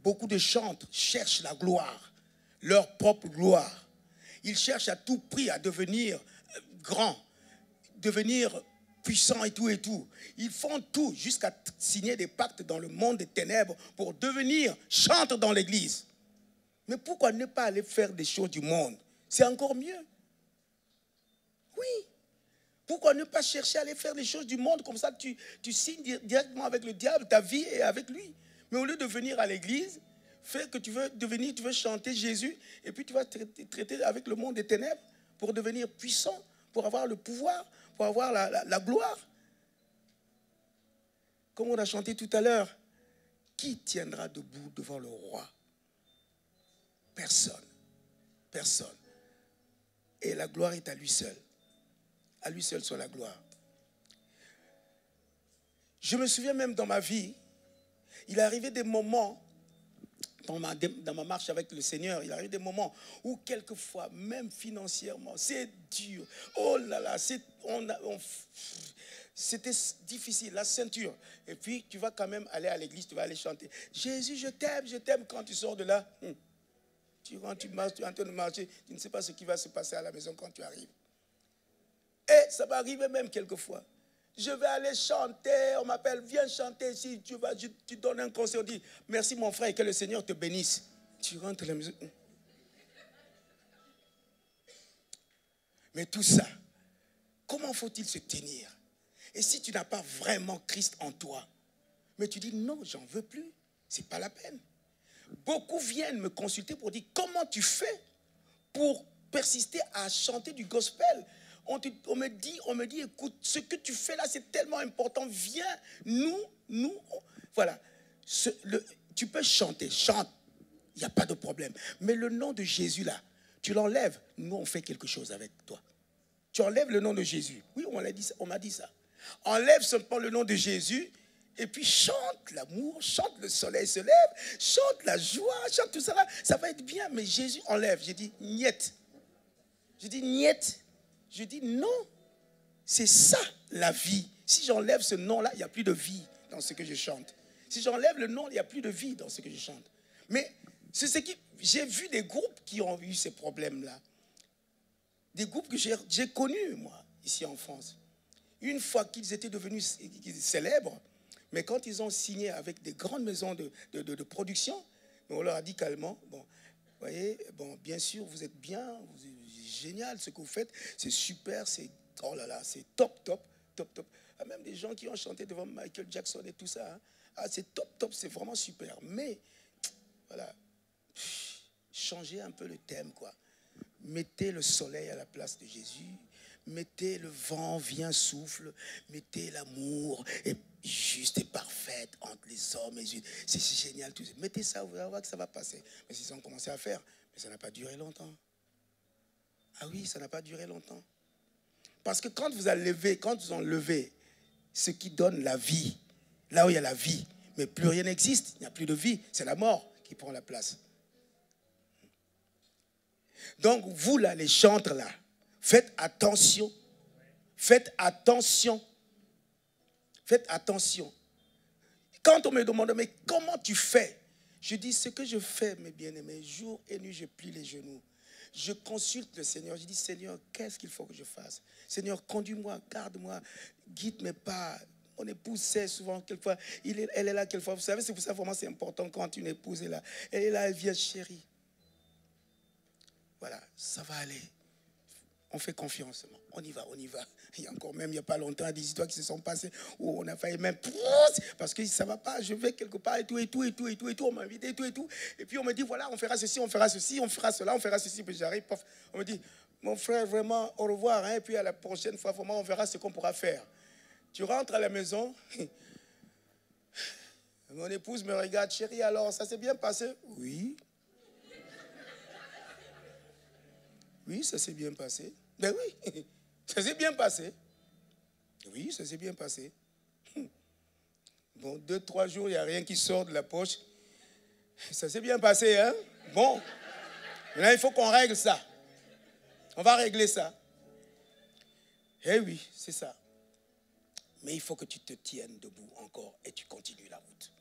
beaucoup de chantres cherchent la gloire, leur propre gloire. Ils cherchent à tout prix à devenir grands, devenir puissants et tout et tout. Ils font tout jusqu'à signer des pactes dans le monde des ténèbres pour devenir chantres dans l'église. Mais pourquoi ne pas aller faire des choses du monde? C'est encore mieux. Oui. Pourquoi ne pas chercher à aller faire des choses du monde? Comme ça, tu signes directement avec le diable, ta vie est avec lui. Mais au lieu de venir à l'église, fais que tu veux devenir, tu veux chanter Jésus, et puis tu vas traiter avec le monde des ténèbres pour devenir puissant, pour avoir le pouvoir, pour avoir la gloire. Comme on a chanté tout à l'heure, qui tiendra debout devant le roi? Personne. Personne. Et la gloire est à lui seul. À lui seul soit la gloire. Je me souviens même dans ma vie, il est arrivé des moments, dans ma marche avec le Seigneur, il est arrivé des moments où quelquefois, même financièrement, c'est dur. Oh là là, c'était difficile, la ceinture. Et puis, tu vas quand même aller à l'église, tu vas aller chanter. Jésus, je t'aime. Quand tu sors de là, tu rentres, tu marches, tu es en train de marcher, tu ne sais pas ce qui va se passer à la maison quand tu arrives. Et ça va arriver même quelquefois. Je vais aller chanter, on m'appelle, viens chanter ici, tu donnes un conseil, on dit, merci mon frère, et que le Seigneur te bénisse. Tu rentres à la maison. Mais tout ça, comment faut-il se tenir? Et si tu n'as pas vraiment Christ en toi, mais tu dis, non, j'en veux plus, c'est pas la peine. Beaucoup viennent me consulter pour dire, comment tu fais pour persister à chanter du gospel? On me dit, écoute, ce que tu fais là, c'est tellement important. Viens, voilà. Tu peux chanter, chante, il n'y a pas de problème. Mais le nom de Jésus là, tu l'enlèves. Nous, on fait quelque chose avec toi. Tu enlèves le nom de Jésus. Oui, on m'a dit ça. Enlève seulement le nom de Jésus et puis chante l'amour, chante le soleil se lève, chante la joie, chante tout ça là. Ça va être bien, mais Jésus enlève. J'ai dit, niet. J'ai dit, niet. Je dis non, c'est ça la vie. Si j'enlève ce nom-là, il n'y a plus de vie dans ce que je chante. Si j'enlève le nom, il n'y a plus de vie dans ce que je chante. Mais c'est ce qui, j'ai vu des groupes qui ont eu ces problèmes-là. Des groupes que j'ai connus, moi, ici en France. Une fois qu'ils étaient devenus célèbres, mais quand ils ont signé avec des grandes maisons de production, on leur a dit calmement, bon, vous voyez, bon, bien sûr, vous êtes bien, génial ce que vous faites, c'est super, c'est oh là là, c'est top. Ah, même des gens qui ont chanté devant Michael Jackson et tout ça, hein. Ah, c'est top, c'est vraiment super. Mais voilà, changez un peu le thème, quoi. Mettez le soleil à la place de Jésus, mettez le vent, vient, souffle, mettez l'amour et juste et parfaite entre les hommes et Dieu. C'est génial tout ça. Mettez ça, vous allez voir que ça va passer. Mais ils ont commencé à faire, mais ça n'a pas duré longtemps. Ah oui, ça n'a pas duré longtemps. Parce que quand vous ont levé ce qui donne la vie, là où il y a la vie, Mais plus rien n'existe, il n'y a plus de vie. C'est la mort qui prend la place. Donc, vous là, les chantres là, faites attention. Faites attention. Faites attention. Quand on me demande, mais comment tu fais? Je dis, ce que je fais, mes bien-aimés, jour et nuit, je plie les genoux. Je consulte le Seigneur. Je dis, Seigneur, qu'est-ce qu'il faut que je fasse? Seigneur, conduis-moi, garde-moi, guide mes pas. Mon épouse sait souvent, quelquefois, elle est là quelquefois. Vous savez, c'est pour ça vraiment c'est important quand une épouse est là. Elle est là, elle vient, chérie. Voilà, ça va aller. On fait confiance. On y va, on y va. Il y a encore même, il n'y a pas longtemps, des histoires qui se sont passées où on a failli même... Parce que ça ne va pas, je vais quelque part et tout, et tout, et tout, et tout, et tout. On m'a invité et tout, et tout. Et puis on me dit, voilà, on fera ceci, on fera ceci, on fera cela, on fera ceci. Puis j'arrive, on me dit, mon frère, vraiment, au revoir. Hein, et puis à la prochaine fois, vraiment, on verra ce qu'on pourra faire. Tu rentres à la maison. Mon épouse me regarde, chérie, alors, ça s'est bien passé? Oui. Oui, ça s'est bien passé. Ben oui, ça s'est bien passé. Oui, ça s'est bien passé. Bon, 2-3 jours, il n'y a rien qui sort de la poche. Ça s'est bien passé, hein? Bon, maintenant, il faut qu'on règle ça. On va régler ça. Eh oui, c'est ça. Mais il faut que tu te tiennes debout encore et tu continues la route.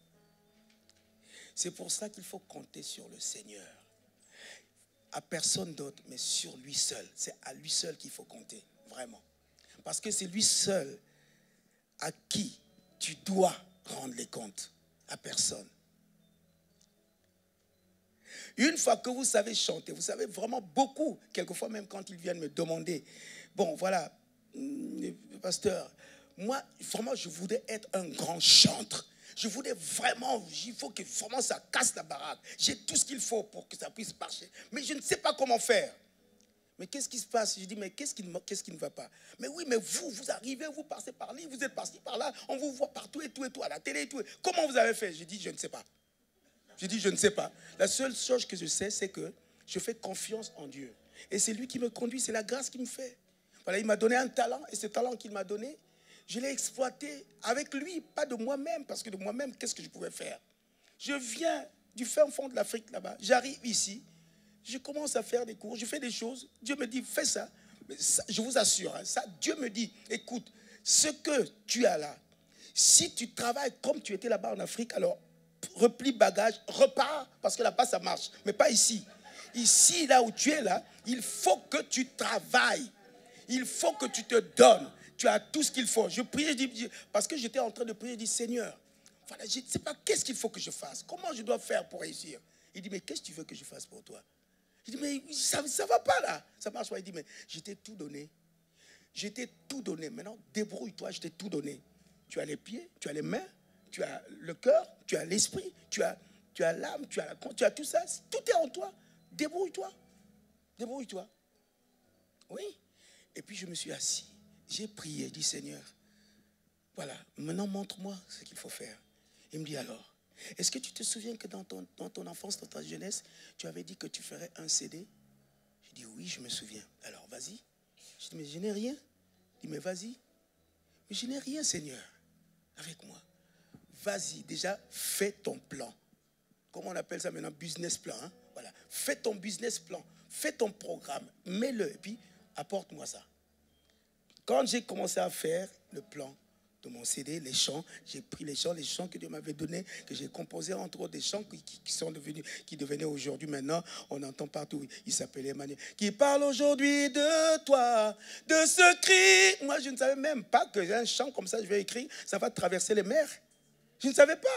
C'est pour ça qu'il faut compter sur le Seigneur. À personne d'autre, mais sur lui seul. C'est à lui seul qu'il faut compter, vraiment. Parce que c'est lui seul à qui tu dois rendre les comptes, à personne. Une fois que vous savez chanter, vous savez vraiment beaucoup, quelquefois même quand ils viennent me demander, bon voilà, pasteur, moi vraiment je voudrais être un grand chanteur. Je voulais vraiment, il faut que vraiment ça casse la baraque. J'ai tout ce qu'il faut pour que ça puisse marcher. Mais je ne sais pas comment faire. Mais qu'est-ce qui se passe? Je dis, mais qu'est-ce qui ne va pas? Mais oui, mais vous arrivez, vous passez par là, vous êtes parti par là, on vous voit partout et tout, à la télé et tout. Comment vous avez fait? Je dis, je ne sais pas. Je dis, je ne sais pas. La seule chose que je sais, c'est que je fais confiance en Dieu. Et c'est lui qui me conduit, c'est la grâce qui me fait. Voilà, il m'a donné un talent, et ce talent qu'il m'a donné, je l'ai exploité avec lui, pas de moi-même, parce que de moi-même, qu'est-ce que je pouvais faire? Je viens du fin fond de l'Afrique là-bas, j'arrive ici, je commence à faire des cours, je fais des choses, Dieu me dit, fais ça. Mais ça je vous assure, hein, ça, Dieu me dit, écoute, ce que tu as là, si tu travailles comme tu étais là-bas en Afrique, alors replie bagage, repars, parce que là-bas ça marche, mais pas ici. Ici, là où tu es là, il faut que tu travailles, il faut que tu te donnes. Tu as tout ce qu'il faut. Je priais, je dis, parce que j'étais en train de prier, je dis, Seigneur, voilà, je ne sais pas qu'est-ce qu'il faut que je fasse. Comment je dois faire pour réussir? Il dit, mais qu'est-ce que tu veux que je fasse pour toi? Je dis, mais ça ne va pas là. Ça marche pas. Il dit, mais je t'ai tout donné. Je t'ai tout donné. Maintenant, débrouille-toi, je t'ai tout donné. Tu as les pieds, tu as les mains, tu as le cœur, tu as l'esprit, tu as l'âme, tu as tout ça. Tout est en toi. Débrouille-toi. Débrouille-toi. Oui. Et puis je me suis assis. J'ai prié, dit Seigneur, voilà, maintenant montre-moi ce qu'il faut faire. Il me dit alors, est-ce que tu te souviens que dans ton enfance, dans ta jeunesse, tu avais dit que tu ferais un CD? Je dis oui, je me souviens. Alors vas-y. Je dis mais je n'ai rien. Il dit mais vas-y. Mais je n'ai rien, Seigneur, avec moi. Vas-y, déjà fais ton plan. Comment on appelle ça maintenant? Business plan. Hein? Voilà. Fais ton business plan. Fais ton programme. Mets-le et puis apporte-moi ça. Quand j'ai commencé à faire le plan de mon CD, les chants, j'ai pris les chants que Dieu m'avait donnés, que j'ai composés, entre autres des chants qui devenaient aujourd'hui, maintenant, on entend partout. Il s'appelait Emmanuel. Qui parle aujourd'hui de toi, de ce cri. Moi, je ne savais même pas que j'ai un chant comme ça, je vais écrire, ça va traverser les mers. Je ne savais pas.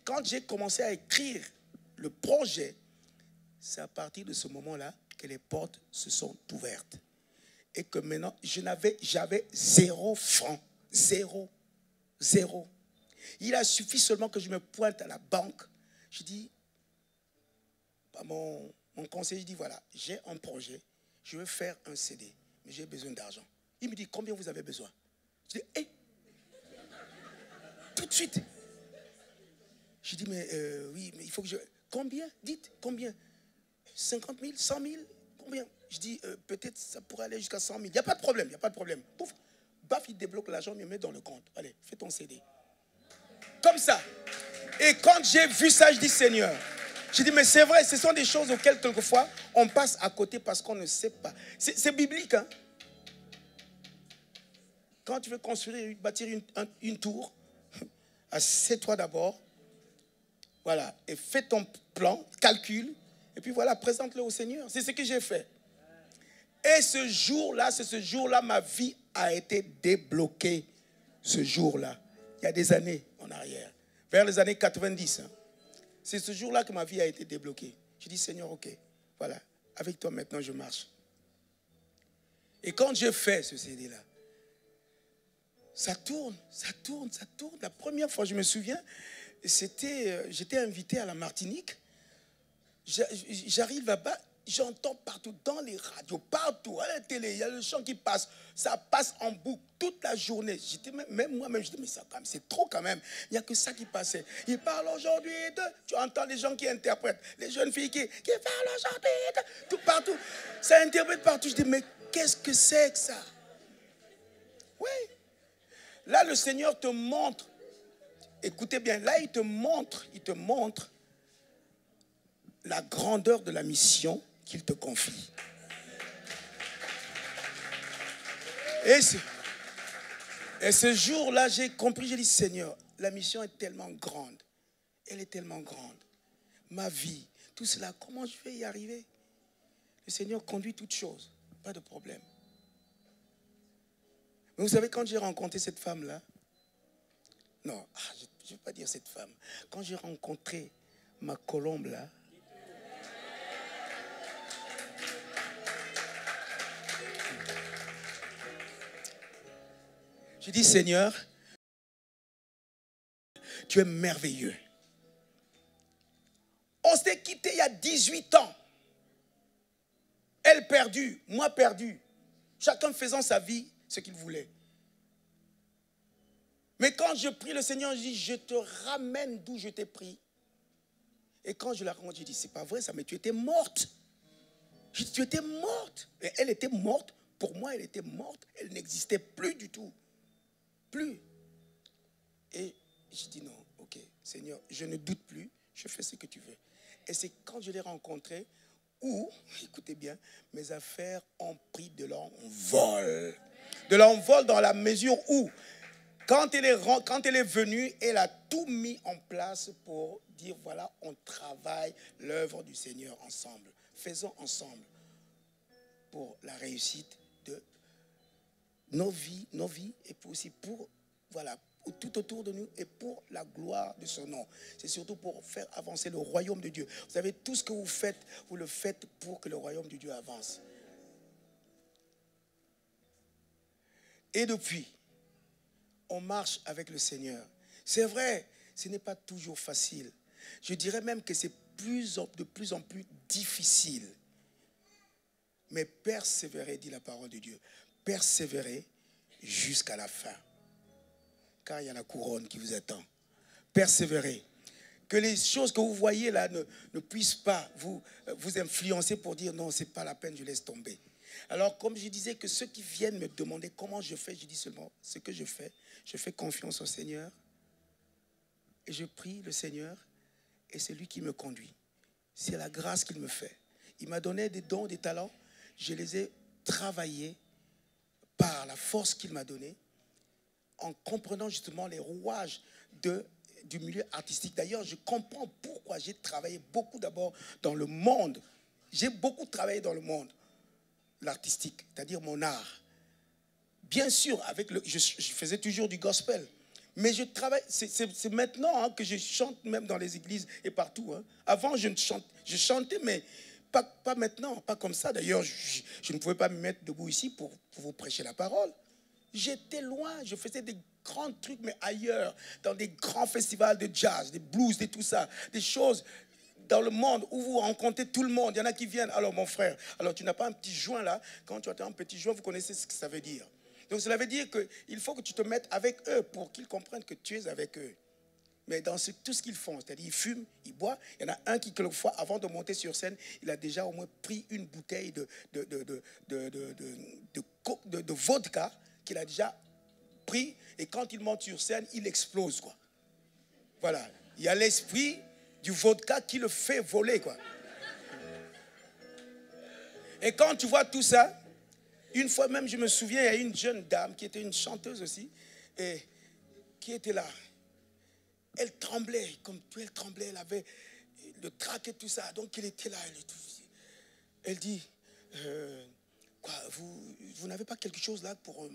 Quand j'ai commencé à écrire le projet, c'est à partir de ce moment-là que les portes se sont ouvertes. Et que maintenant, j'avais 0 franc. 0. Il a suffi seulement que je me pointe à la banque. Je dis, mon conseiller, je dis, voilà, j'ai un projet, je veux faire un CD, mais j'ai besoin d'argent. Il me dit, combien vous avez besoin? Je dis, hé, tout de suite. Je dis, mais oui, mais il faut que je... Combien? Dites, combien? 50 000, 100 000? Combien? Je dis, peut-être ça pourrait aller jusqu'à 100 000. Il n'y a pas de problème, il n'y a pas de problème. Pouf, baf, il débloque l'argent, il me met dans le compte. Allez, fais ton CD. Comme ça. Et quand j'ai vu ça, je dis Seigneur, je dis mais c'est vrai, ce sont des choses auxquelles quelquefois on passe à côté parce qu'on ne sait pas. C'est biblique, hein. Quand tu veux construire, bâtir une tour, assieds-toi d'abord, voilà, et fais ton plan, calcule, et puis voilà, présente-le au Seigneur. C'est ce que j'ai fait. Et ce jour-là, c'est ce jour-là, ma vie a été débloquée. Ce jour-là, il y a des années en arrière, vers les années 90. Hein. C'est ce jour-là que ma vie a été débloquée. Je dis, Seigneur, ok, voilà, avec toi maintenant je marche. Et quand je fais ce CD-là, ça tourne, ça tourne, ça tourne. La première fois, je me souviens, j'étais invité à la Martinique. J'arrive là-bas, j'entends partout, dans les radios, partout, à la télé, il y a le chant qui passe. Ça passe en boucle toute la journée. Même moi-même, je dis, mais ça, c'est trop quand même. Il n'y a que ça qui passait. Il parle aujourd'hui de... Tu entends les gens qui interprètent, les jeunes filles qui parlent aujourd'hui de... Tout partout. Ça interprète partout. Je dis, mais qu'est-ce que c'est que ça? Oui. Là, le Seigneur te montre. Écoutez bien, là, il te montre la grandeur de la mission qu'il te confie. Et ce jour-là, j'ai compris, j'ai dit, Seigneur, la mission est tellement grande. Elle est tellement grande. Ma vie, tout cela, comment je vais y arriver? Le Seigneur conduit toutes choses, pas de problème. Mais vous savez, quand j'ai rencontré cette femme-là, non, je ne vais pas dire cette femme. Quand j'ai rencontré ma colombe-là, je dis, Seigneur, tu es merveilleux. On s'est quitté il y a 18 ans. Elle perdue, moi perdu. Chacun faisant sa vie ce qu'il voulait. Mais quand je prie le Seigneur, je dis, je te ramène d'où je t'ai pris. Et quand je la rencontre, je dis, c'est pas vrai ça, mais tu étais morte. Je dis, tu étais morte. Et elle était morte. Pour moi, elle était morte. Elle n'existait plus du tout. Plus. Et je dis, non, ok, Seigneur, je ne doute plus. Je fais ce que tu veux. Et c'est quand je l'ai rencontrée où, écoutez bien, mes affaires ont pris de l'envol. De l'envol dans la mesure où, quand elle est venue, elle a tout mis en place pour dire, voilà, on travaille l'œuvre du Seigneur ensemble. Faisons ensemble pour la réussite de nos vies et aussi pour, voilà, tout autour de nous et pour la gloire de son nom. C'est surtout pour faire avancer le royaume de Dieu. Vous savez, tout ce que vous faites, vous le faites pour que le royaume de Dieu avance. Et depuis, on marche avec le Seigneur. C'est vrai, ce n'est pas toujours facile. Je dirais même que c'est de plus en plus difficile. Mais persévérez, dit la parole de Dieu. Persévérez jusqu'à la fin. Car il y a la couronne qui vous attend. Persévérez. Que les choses que vous voyez là ne puissent pas vous influencer pour dire non, ce n'est pas la peine, je laisse tomber. Alors, comme je disais, que ceux qui viennent me demander comment je fais, je dis seulement ce que je fais confiance au Seigneur et je prie le Seigneur et c'est lui qui me conduit. C'est la grâce qu'il me fait. Il m'a donné des dons, des talents, je les ai travaillés par la force qu'il m'a donnée en comprenant justement les rouages du milieu artistique. D'ailleurs, je comprends pourquoi j'ai travaillé beaucoup d'abord dans le monde. J'ai beaucoup travaillé dans le monde. L'artistique, c'est-à-dire mon art. Bien sûr, je faisais toujours du gospel, mais je travaille, c'est maintenant que je chante même dans les églises et partout. Hein. Avant, je chantais, mais pas maintenant, pas comme ça. D'ailleurs, je ne pouvais pas me mettre debout ici pour vous prêcher la parole. J'étais loin, je faisais des grands trucs, mais ailleurs, dans des grands festivals de jazz, des blues, et tout ça, des choses dans le monde où vous rencontrez tout le monde. Il y en a qui viennent. Alors, mon frère, alors tu n'as pas un petit joint là. Quand tu entends un petit joint, vous connaissez ce que ça veut dire. Donc, cela veut dire qu'il faut que tu te mettes avec eux pour qu'ils comprennent que tu es avec eux. Mais dans tout ce qu'ils font, c'est-à-dire ils fument, ils boivent. Il y en a un qui, quelquefois, avant de monter sur scène, il a déjà au moins pris une bouteille de vodka qu'il a déjà pris. Et quand il monte sur scène, il explose, quoi. Voilà. Il y a l'esprit du vodka qui le fait voler, quoi. Et quand tu vois tout ça, une fois même, je me souviens, il y a une jeune dame qui était une chanteuse aussi, et qui était là. Elle tremblait, comme tout, elle tremblait, elle avait le trac et tout ça. Donc, elle était là, elle dit, quoi, vous n'avez pas quelque chose là pour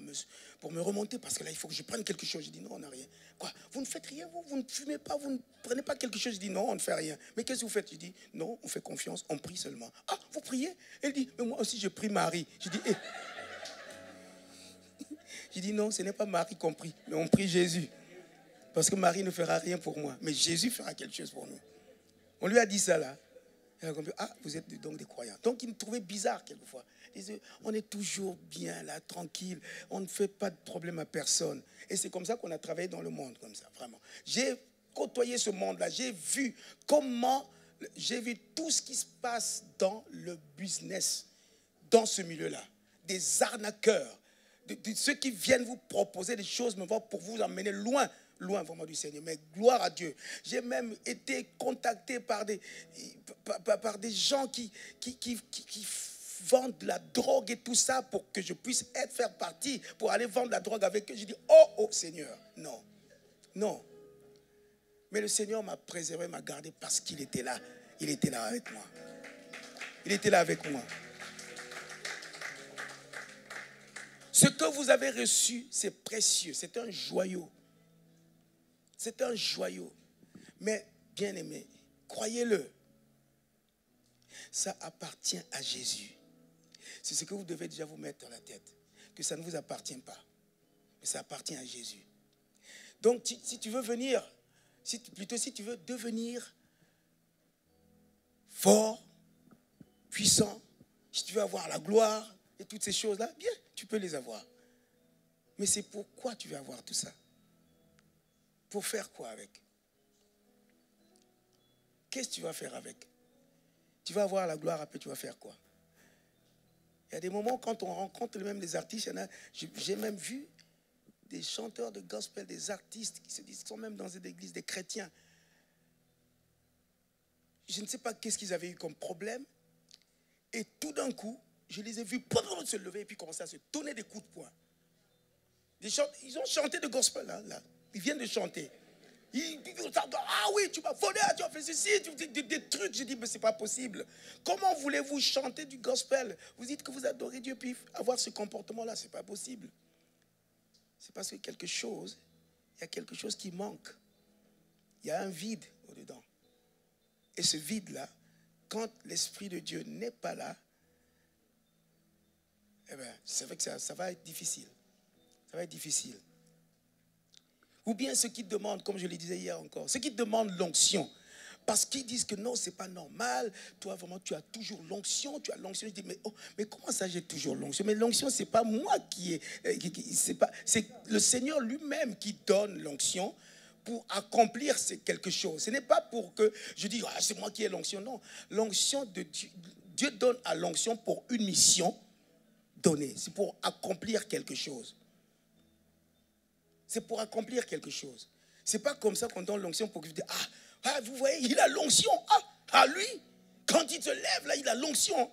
me remonter, parce que là, il faut que je prenne quelque chose. Je dis, non, on n'a rien. Quoi, vous ne faites rien, vous ne fumez pas, vous ne prenez pas quelque chose. Je dis, non, on ne fait rien. Mais qu'est-ce que vous faites? Je dis, non, on fait confiance, on prie seulement. Ah, vous priez? Elle dit, mais moi aussi, je prie Marie. Je dis, eh. Je dis, non, ce n'est pas Marie qu'on prie, mais on prie Jésus. Parce que Marie ne fera rien pour moi, mais Jésus fera quelque chose pour nous. On lui a dit ça là. Elle a compris, ah, vous êtes donc des croyants. Donc il me trouvait bizarre quelquefois. Il disait, on est toujours bien là, tranquille, on ne fait pas de problème à personne. Et c'est comme ça qu'on a travaillé dans le monde, comme ça, vraiment. J'ai côtoyé ce monde-là, j'ai vu tout ce qui se passe dans le business, dans ce milieu-là. Des arnaqueurs, de ceux qui viennent vous proposer des choses pour vous emmener loin vraiment du Seigneur. Mais gloire à Dieu. J'ai même été contacté par des gens qui vendent de la drogue et tout ça pour que je puisse faire partie, pour aller vendre la drogue avec eux. J'ai dit, oh Seigneur, non, non. Mais le Seigneur m'a préservé, m'a gardé parce qu'il était là. Il était là avec moi. Il était là avec moi. Ce que vous avez reçu, c'est précieux. C'est un joyau. C'est un joyau. Mais, bien aimé, croyez-le, ça appartient à Jésus. C'est ce que vous devez déjà vous mettre dans la tête. Que ça ne vous appartient pas. Mais ça appartient à Jésus. Donc, si tu veux venir, si tu veux devenir fort, puissant, si tu veux avoir la gloire et toutes ces choses-là, bien, tu peux les avoir. Mais c'est pourquoi tu veux avoir tout ça? Pour faire quoi avec? Qu'est-ce que tu vas faire avec? Tu vas avoir la gloire, après tu vas faire quoi? Il y a des moments quand on rencontre même des artistes, j'ai même vu des chanteurs de gospel, des artistes qui se disent qu'ils sont même dans des églises, des chrétiens. Je ne sais pas qu'est-ce qu'ils avaient eu comme problème. Et tout d'un coup, je les ai vus se lever et puis commencer à se donner des coups de poing. Ils ont chanté de gospel, là. Ils viennent de chanter. Ah oui, tu m'as volé, tu as fait ceci, des trucs. J'ai dit, mais c'est pas possible. Comment voulez-vous chanter du gospel? Vous dites que vous adorez Dieu, puis avoir ce comportement-là, c'est pas possible. C'est parce que il y a quelque chose qui manque. Il y a un vide au-dedans. Et ce vide-là, quand l'Esprit de Dieu n'est pas là, eh bien, c'est vrai que ça va être difficile. Ça va être difficile. Ou bien ceux qui demandent, comme je le disais hier encore, ceux qui demandent l'onction, parce qu'ils disent que non, c'est pas normal, toi vraiment tu as toujours l'onction, tu as l'onction. Je dis, mais comment ça j'ai toujours l'onction? Mais l'onction, c'est pas moi c'est le Seigneur lui-même qui donne l'onction pour accomplir quelque chose. Ce n'est pas pour que je dise, ah, c'est moi qui ai l'onction. Non, l'onction de Dieu, Dieu donne à l'onction pour une mission donnée. C'est pour accomplir quelque chose. C'est pour accomplir quelque chose. C'est pas comme ça qu'on donne l'onction pour que vous dites, ah, vous voyez, il a l'onction. Ah, lui, quand il se lève, là, il a l'onction.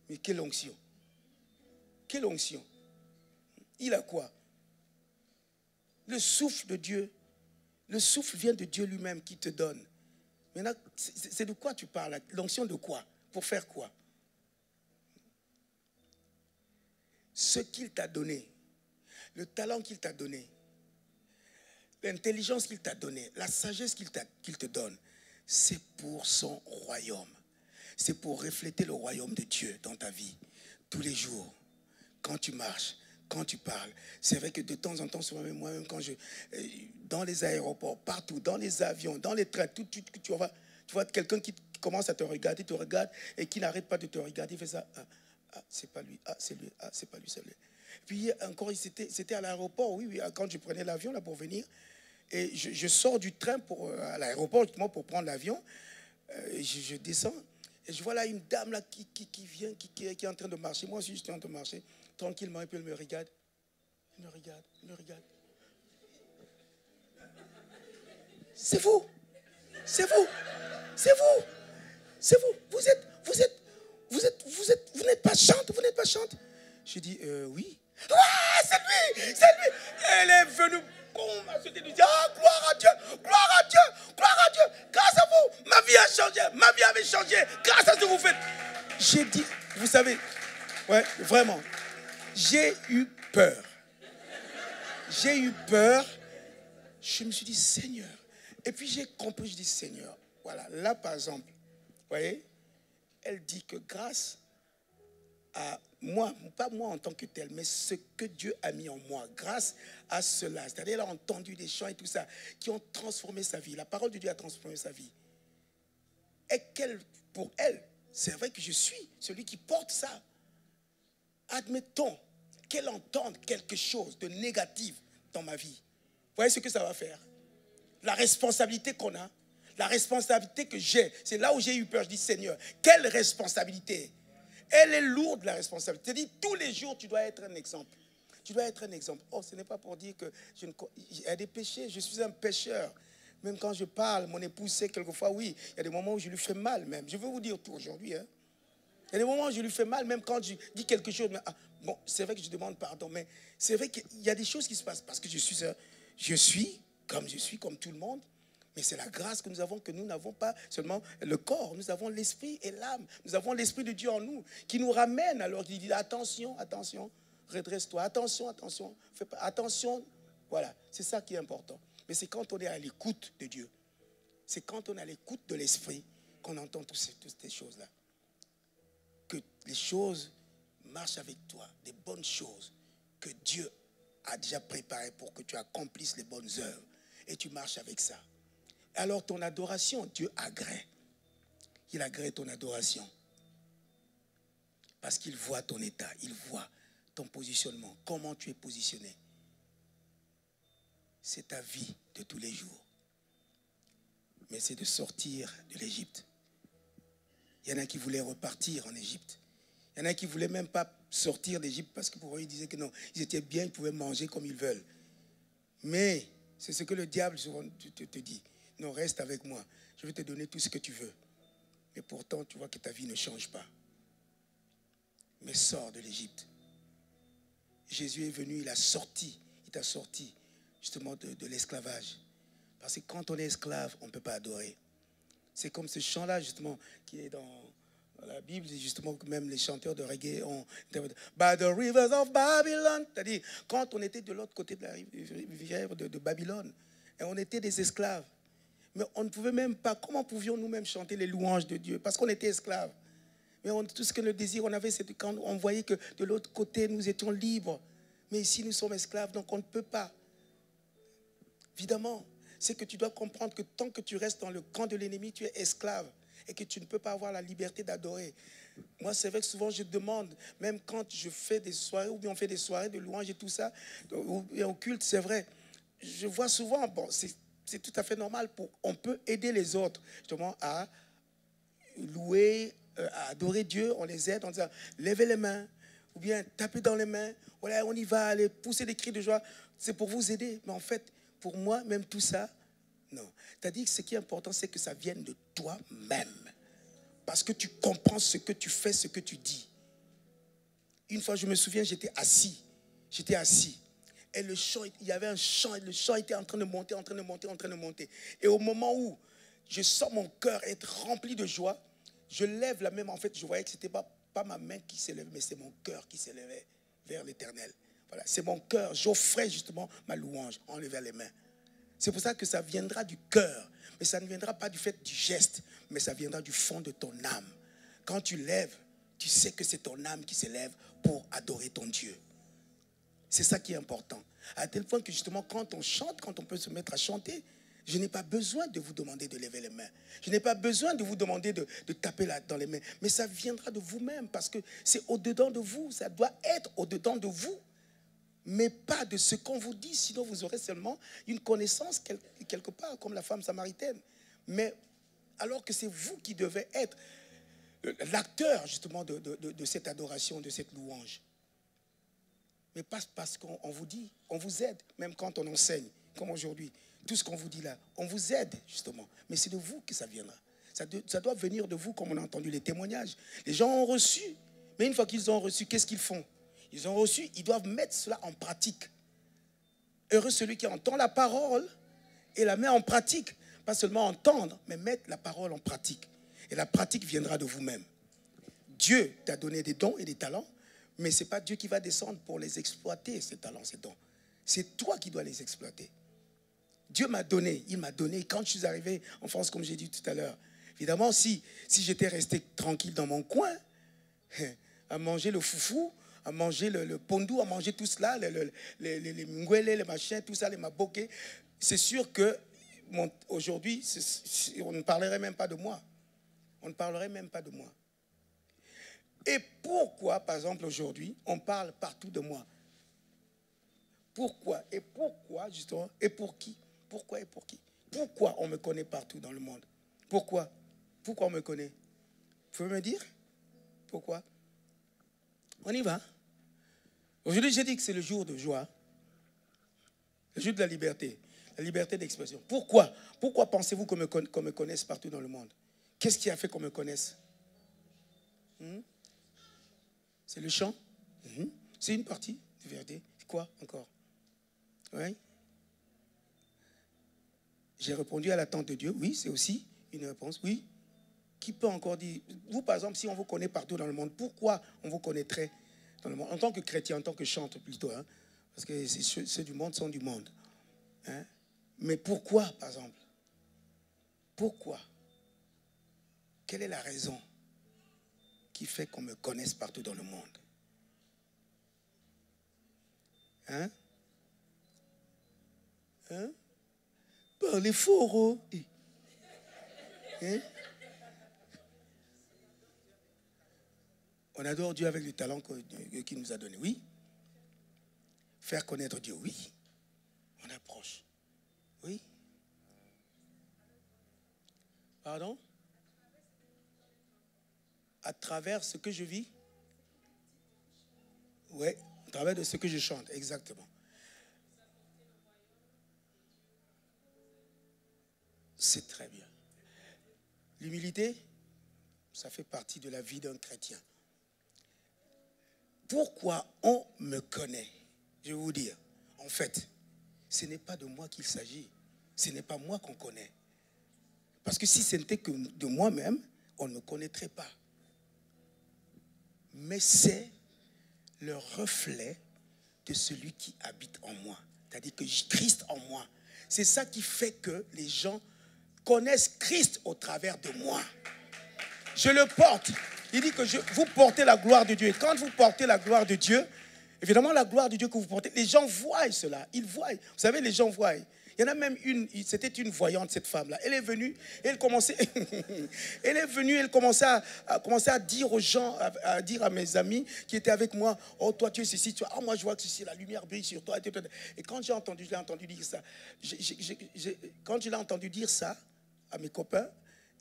Mais quelle onction? Quelle onction? Il a quoi? Le souffle de Dieu. Le souffle vient de Dieu lui-même qui te donne. Maintenant, c'est de quoi tu parles? L'onction de quoi? Pour faire quoi? Ce qu'il t'a donné, le talent qu'il t'a donné, l'intelligence qu'il t'a donnée, la sagesse qu'il te donne, c'est pour son royaume. C'est pour refléter le royaume de Dieu dans ta vie, tous les jours, quand tu marches, quand tu parles. C'est vrai que de temps en temps, souvent moi-même, dans les aéroports, partout, dans les avions, dans les trains, tu vois quelqu'un qui commence à te regarde et qui n'arrête pas de te regarder, il fait ça. Ah, c'est pas lui, ah, c'est lui, ah, c'est pas lui, c'est lui. Puis encore, c'était à l'aéroport, oui, quand je prenais l'avion là pour venir. Et je sors du train à l'aéroport justement pour prendre l'avion. Je descends et je vois là une dame là qui vient, qui est en train de marcher. Moi aussi, j'étais en train de marcher tranquillement. Et puis elle me regarde. Elle me regarde. C'est vous. C'est vous. C'est vous. C'est vous. Vous n'êtes pas chante, vous n'êtes pas chante. Je dis, oui. Ah, c'est lui, c'est lui. Elle est venue, boum, à côté de lui. Ah, gloire à Dieu, gloire à Dieu, gloire à Dieu. Grâce à vous, ma vie a changé, ma vie avait changé. Grâce à ce que vous faites. J'ai dit, vous savez, ouais, vraiment, j'ai eu peur. J'ai eu peur. Je me suis dit, Seigneur. Et puis j'ai compris, je dis, Seigneur, voilà, là par exemple, vous voyez, elle dit que grâce à moi, pas moi en tant que tel, mais ce que Dieu a mis en moi, grâce à cela, c'est-à-dire elle a entendu des chants et tout ça, qui ont transformé sa vie. La parole de Dieu a transformé sa vie. Et pour elle, c'est vrai que je suis celui qui porte ça. Admettons qu'elle entende quelque chose de négatif dans ma vie. Vous voyez ce que ça va faire? La responsabilité qu'on a, la responsabilité que j'ai, c'est là où j'ai eu peur. Je dis, Seigneur, quelle responsabilité? Elle est lourde, la responsabilité. C'est-à-dire, tous les jours, tu dois être un exemple. Tu dois être un exemple. Oh, ce n'est pas pour dire que il y a des péchés. Je suis un pécheur. Même quand je parle, mon épouse sait quelquefois, oui, il y a des moments où je lui fais mal même. Je veux vous dire tout aujourd'hui. Hein. Il y a des moments où je lui fais mal, même quand je dis quelque chose. Mais, bon, c'est vrai que je demande pardon, mais c'est vrai qu'il y a des choses qui se passent parce que je suis comme tout le monde. Mais c'est la grâce que nous avons, que nous n'avons pas seulement le corps, nous avons l'esprit et l'âme. Nous avons l'esprit de Dieu en nous qui nous ramène alors qu'il dit attention, attention, redresse-toi, attention, attention, fais pas, attention. Voilà, c'est ça qui est important. Mais c'est quand on est à l'écoute de Dieu, c'est quand on est à l'écoute de l'esprit qu'on entend toutes ces choses-là. Que les choses marchent avec toi, des bonnes choses que Dieu a déjà préparées pour que tu accomplisses les bonnes œuvres. Et tu marches avec ça. Alors ton adoration, Dieu agrée. Il agrée ton adoration. Parce qu'il voit ton état, il voit ton positionnement, comment tu es positionné. C'est ta vie de tous les jours. Mais c'est de sortir de l'Égypte. Il y en a qui voulaient repartir en Égypte. Il y en a qui ne voulaient même pas sortir d'Égypte parce que pour eux, ils disaient que non, ils étaient bien, ils pouvaient manger comme ils veulent. Mais c'est ce que le diable te dit. Non, reste avec moi. Je vais te donner tout ce que tu veux. Mais pourtant, tu vois que ta vie ne change pas. Mais sors de l'Égypte. Jésus est venu, il t'a sorti justement de l'esclavage. Parce que quand on est esclave, on ne peut pas adorer. C'est comme ce chant-là, justement, qui est dans la Bible, justement, même les chanteurs de reggae ont... By the rivers of Babylon. C'est-à-dire, quand on était de l'autre côté de la rivière de Babylone, et on était des esclaves. Mais on ne pouvait même pas, comment pouvions-nous même chanter les louanges de Dieu? Parce qu'on était esclaves. Mais tout ce que le désir on avait, c'était quand on voyait que de l'autre côté, nous étions libres. Mais ici, nous sommes esclaves, donc on ne peut pas. Évidemment, c'est que tu dois comprendre que tant que tu restes dans le camp de l'ennemi, tu es esclave et que tu ne peux pas avoir la liberté d'adorer. Moi, c'est vrai que souvent, je demande, même quand je fais des soirées, ou bien on fait des soirées de louanges et tout ça, ou au culte, c'est vrai, je vois souvent, bon, c'est tout à fait normal, on peut aider les autres, justement, à louer, à adorer Dieu, on les aide en disant, levez les mains, ou bien taper dans les mains, voilà, on y va, aller pousser des cris de joie, c'est pour vous aider. Mais en fait, pour moi, même tout ça, non. C'est-à-dire que ce qui est important, c'est que ça vienne de toi-même. Parce que tu comprends ce que tu fais, ce que tu dis. Une fois, je me souviens, j'étais assis. Et le chant, il y avait un chant, et le chant était en train de monter. Et au moment où je sens mon cœur être rempli de joie, je lève la main. En fait, je voyais que ce n'était pas ma main qui s'élevait, mais c'est mon cœur qui s'élevait vers l'Éternel. Voilà, c'est mon cœur. J'offrais justement ma louange en levant les mains. C'est pour ça que ça viendra du cœur. Mais ça ne viendra pas du fait du geste, mais ça viendra du fond de ton âme. Quand tu lèves, tu sais que c'est ton âme qui s'élève pour adorer ton Dieu. C'est ça qui est important. À tel point que justement, quand on chante, quand on peut se mettre à chanter, je n'ai pas besoin de vous demander de lever les mains. Je n'ai pas besoin de vous demander de taper dans les mains. Mais ça viendra de vous-même parce que c'est au-dedans de vous. Ça doit être au-dedans de vous. Mais pas de ce qu'on vous dit, sinon vous aurez seulement une connaissance quelque part, comme la femme samaritaine. Mais alors que c'est vous qui devez être l'acteur justement de cette adoration, de cette louange. Mais pas parce qu'on vous dit, on vous aide, même quand on enseigne. comme aujourd'hui. Tout ce qu'on vous dit là, on vous aide justement. Mais c'est de vous que ça viendra. Ça doit venir de vous, comme on a entendu les témoignages. Les gens ont reçu. Mais une fois qu'ils ont reçu, qu'est-ce qu'ils font? Ils ont reçu, ils doivent mettre cela en pratique. Heureux celui qui entend la parole et la met en pratique. Pas seulement entendre, mais mettre la parole en pratique. Et la pratique viendra de vous-même. Dieu t'a donné des dons et des talents, mais ce n'est pas Dieu qui va descendre pour les exploiter, ces talents, ces dons. C'est toi qui dois les exploiter. Dieu m'a donné, il m'a donné. Quand je suis arrivé en France, comme j'ai dit tout à l'heure, évidemment, si j'étais resté tranquille dans mon coin, à manger le foufou, à manger le pondou, à manger tout cela, les mngwele, les machins, tout ça, les maboké, c'est sûr que aujourd'hui, on ne parlerait même pas de moi. On ne parlerait même pas de moi. Et pourquoi, par exemple, aujourd'hui, on parle partout de moi? Pourquoi? Et pourquoi, justement? Et pour qui? Pourquoi et pour qui? Pourquoi on me connaît partout dans le monde? Pourquoi? Pourquoi on me connaît? Vous pouvez me dire? Pourquoi? On y va. Aujourd'hui, j'ai dit que c'est le jour de joie. Le jour de la liberté d'expression. Pourquoi? Pourquoi pensez-vous qu'on me connaisse partout dans le monde? Qu'est-ce qui a fait qu'on me connaisse? C'est le chant? C'est une partie de vérité. Quoi encore? Oui. J'ai répondu à l'attente de Dieu. Oui, c'est aussi une réponse. Oui. Qui peut encore dire? Vous, par exemple, si on vous connaît partout dans le monde, pourquoi on vous connaîtrait dans le monde? En tant que chrétien, en tant que chantre plutôt. Hein? Parce que ceux du monde sont du monde. Hein? Mais pourquoi, par exemple? Pourquoi? Quelle est la raison qui fait qu'on me connaisse partout dans le monde? Hein? Hein? Parlez fort, oh. Hein? On adore Dieu avec le talent qu'il nous a donné, oui. Faire connaître Dieu, oui. On approche, oui. Pardon? À travers ce que je vis? Oui, à travers de ce que je chante, exactement. C'est très bien. L'humilité, ça fait partie de la vie d'un chrétien. Pourquoi on me connaît? Je vais vous dire, en fait, ce n'est pas de moi qu'il s'agit. Ce n'est pas moi qu'on connaît. Parce que si ce n'était que de moi-même, on ne me connaîtrait pas. Mais c'est le reflet de celui qui habite en moi. C'est-à-dire que Christ en moi. C'est ça qui fait que les gens connaissent Christ au travers de moi. Je le porte. Il dit que vous portez la gloire de Dieu. Et quand vous portez la gloire de Dieu, évidemment la gloire de Dieu que vous portez, les gens voient cela. Ils voient. Vous savez, les gens voient. Il y en a même une, c'était une voyante, cette femme-là. Elle est venue, et elle commençait, elle commençait à dire aux gens, à dire à mes amis qui étaient avec moi, oh toi tu es ceci, tu vois, oh moi je vois que ceci, la lumière brille sur toi. Et quand je l'ai entendu dire ça, quand je l'ai entendu dire ça à mes copains,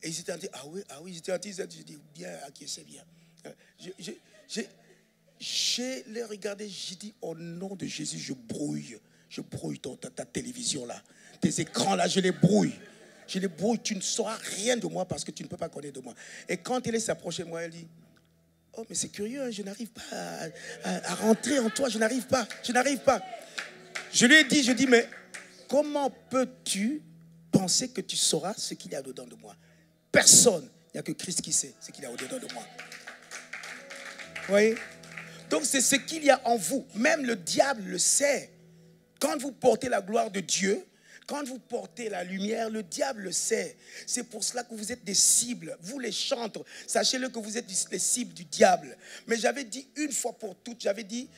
et ils étaient en train de dire, ah oui, ils étaient en train de dire, je dis, bien, acquiescez bien. Je les regardais, j'ai dit, au nom de Jésus, je brouille ta télévision là. Tes écrans là, je les brouille. Je les brouille. Tu ne sauras rien de moi parce que tu ne peux pas connaître de moi. Et quand elle s'approchait de moi, elle dit, oh mais c'est curieux, hein, je n'arrive pas à rentrer en toi. Je n'arrive pas. Je lui ai dit, mais comment peux-tu penser que tu sauras ce qu'il y a dedans de moi? Personne. Il n'y a que Christ qui sait ce qu'il y a au-dedans de moi. Vous voyez? Donc c'est ce qu'il y a en vous. Même le diable le sait. Quand vous portez la gloire de Dieu, quand vous portez la lumière, le diable le sait. C'est pour cela que vous êtes des cibles. Vous les chantres, sachez-le que vous êtes les cibles du diable. Mais j'avais dit une fois pour toutes, j'avais dit,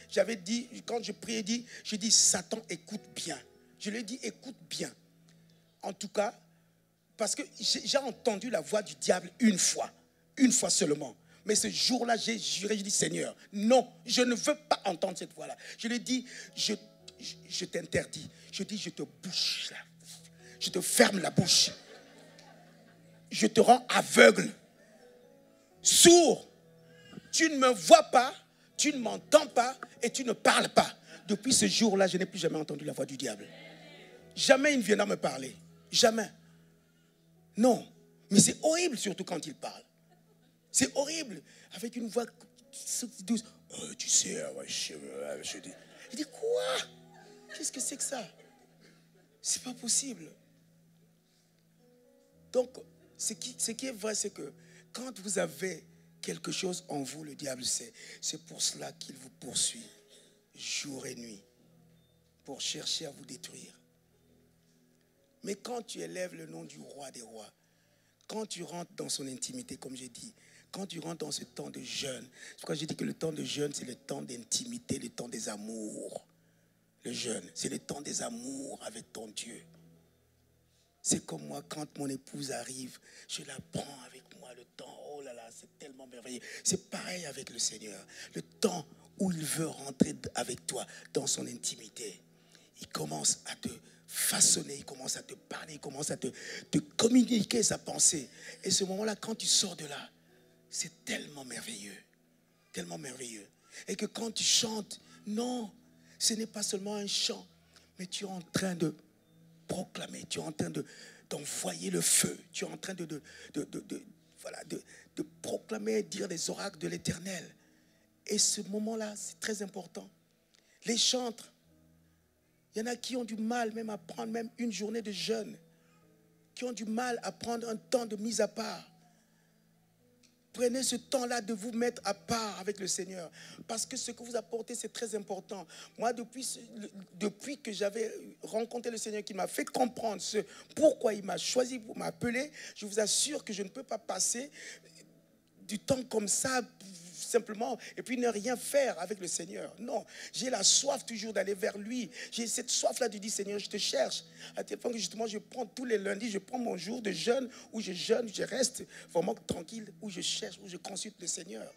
quand je priais, je dis, Satan, écoute bien. Je lui ai dit, écoute bien. En tout cas, parce que j'ai entendu la voix du diable une fois seulement. Mais ce jour-là, j'ai juré, j'ai dit, Seigneur, non, je ne veux pas entendre cette voix-là. Je lui ai dit, je t'interdis. Je dis, je te bouche là. Je te ferme la bouche. Je te rends aveugle, sourd. Tu ne me vois pas, tu ne m'entends pas et tu ne parles pas. Depuis ce jour-là, je n'ai plus jamais entendu la voix du diable. Jamais il ne viendra me parler. Jamais. Non. Mais c'est horrible, surtout quand il parle. C'est horrible. Avec une voix douce. Oh, tu sais, je dis. Il dit quoi? Qu'est-ce que c'est que ça? C'est pas possible. Donc, ce qui est vrai, c'est que quand vous avez quelque chose en vous, le diable sait. C'est pour cela qu'il vous poursuit jour et nuit pour chercher à vous détruire. Mais quand tu élèves le nom du roi des rois, quand tu rentres dans son intimité, comme j'ai dit, quand tu rentres dans ce temps de jeûne, c'est pourquoi j'ai dit que le temps de jeûne, c'est le temps d'intimité, le temps des amours. Le jeûne, c'est le temps des amours avec ton Dieu. C'est comme moi, quand mon épouse arrive, je la prends avec moi le temps. Oh là là, c'est tellement merveilleux. C'est pareil avec le Seigneur. Le temps où il veut rentrer avec toi dans son intimité. Il commence à te façonner, il commence à te parler, il commence à te communiquer sa pensée. Et ce moment-là, quand tu sors de là, c'est tellement merveilleux. Tellement merveilleux. Et que quand tu chantes, non, ce n'est pas seulement un chant, mais tu es en train de proclamer, tu es en train d'envoyer le feu, tu es en train de proclamer, dire les oracles de l'Éternel. Et ce moment-là, c'est très important. Les chantres, il y en a qui ont du mal même à prendre même une journée de jeûne, qui ont du mal à prendre un temps de mise à part. Prenez ce temps-là de vous mettre à part avec le Seigneur. Parce que ce que vous apportez, c'est très important. Moi, depuis que j'avais rencontré le Seigneur, qui m'a fait comprendre pourquoi il m'a choisi pour m'appeler, je vous assure que je ne peux pas passer du temps comme ça, simplement, et puis ne rien faire avec le Seigneur. Non, j'ai la soif toujours d'aller vers lui. J'ai cette soif-là de dire, Seigneur, je te cherche. À tel point que justement, je prends tous les lundis, je prends mon jour de jeûne, où je jeûne, je reste vraiment tranquille, où je cherche, où je consulte le Seigneur.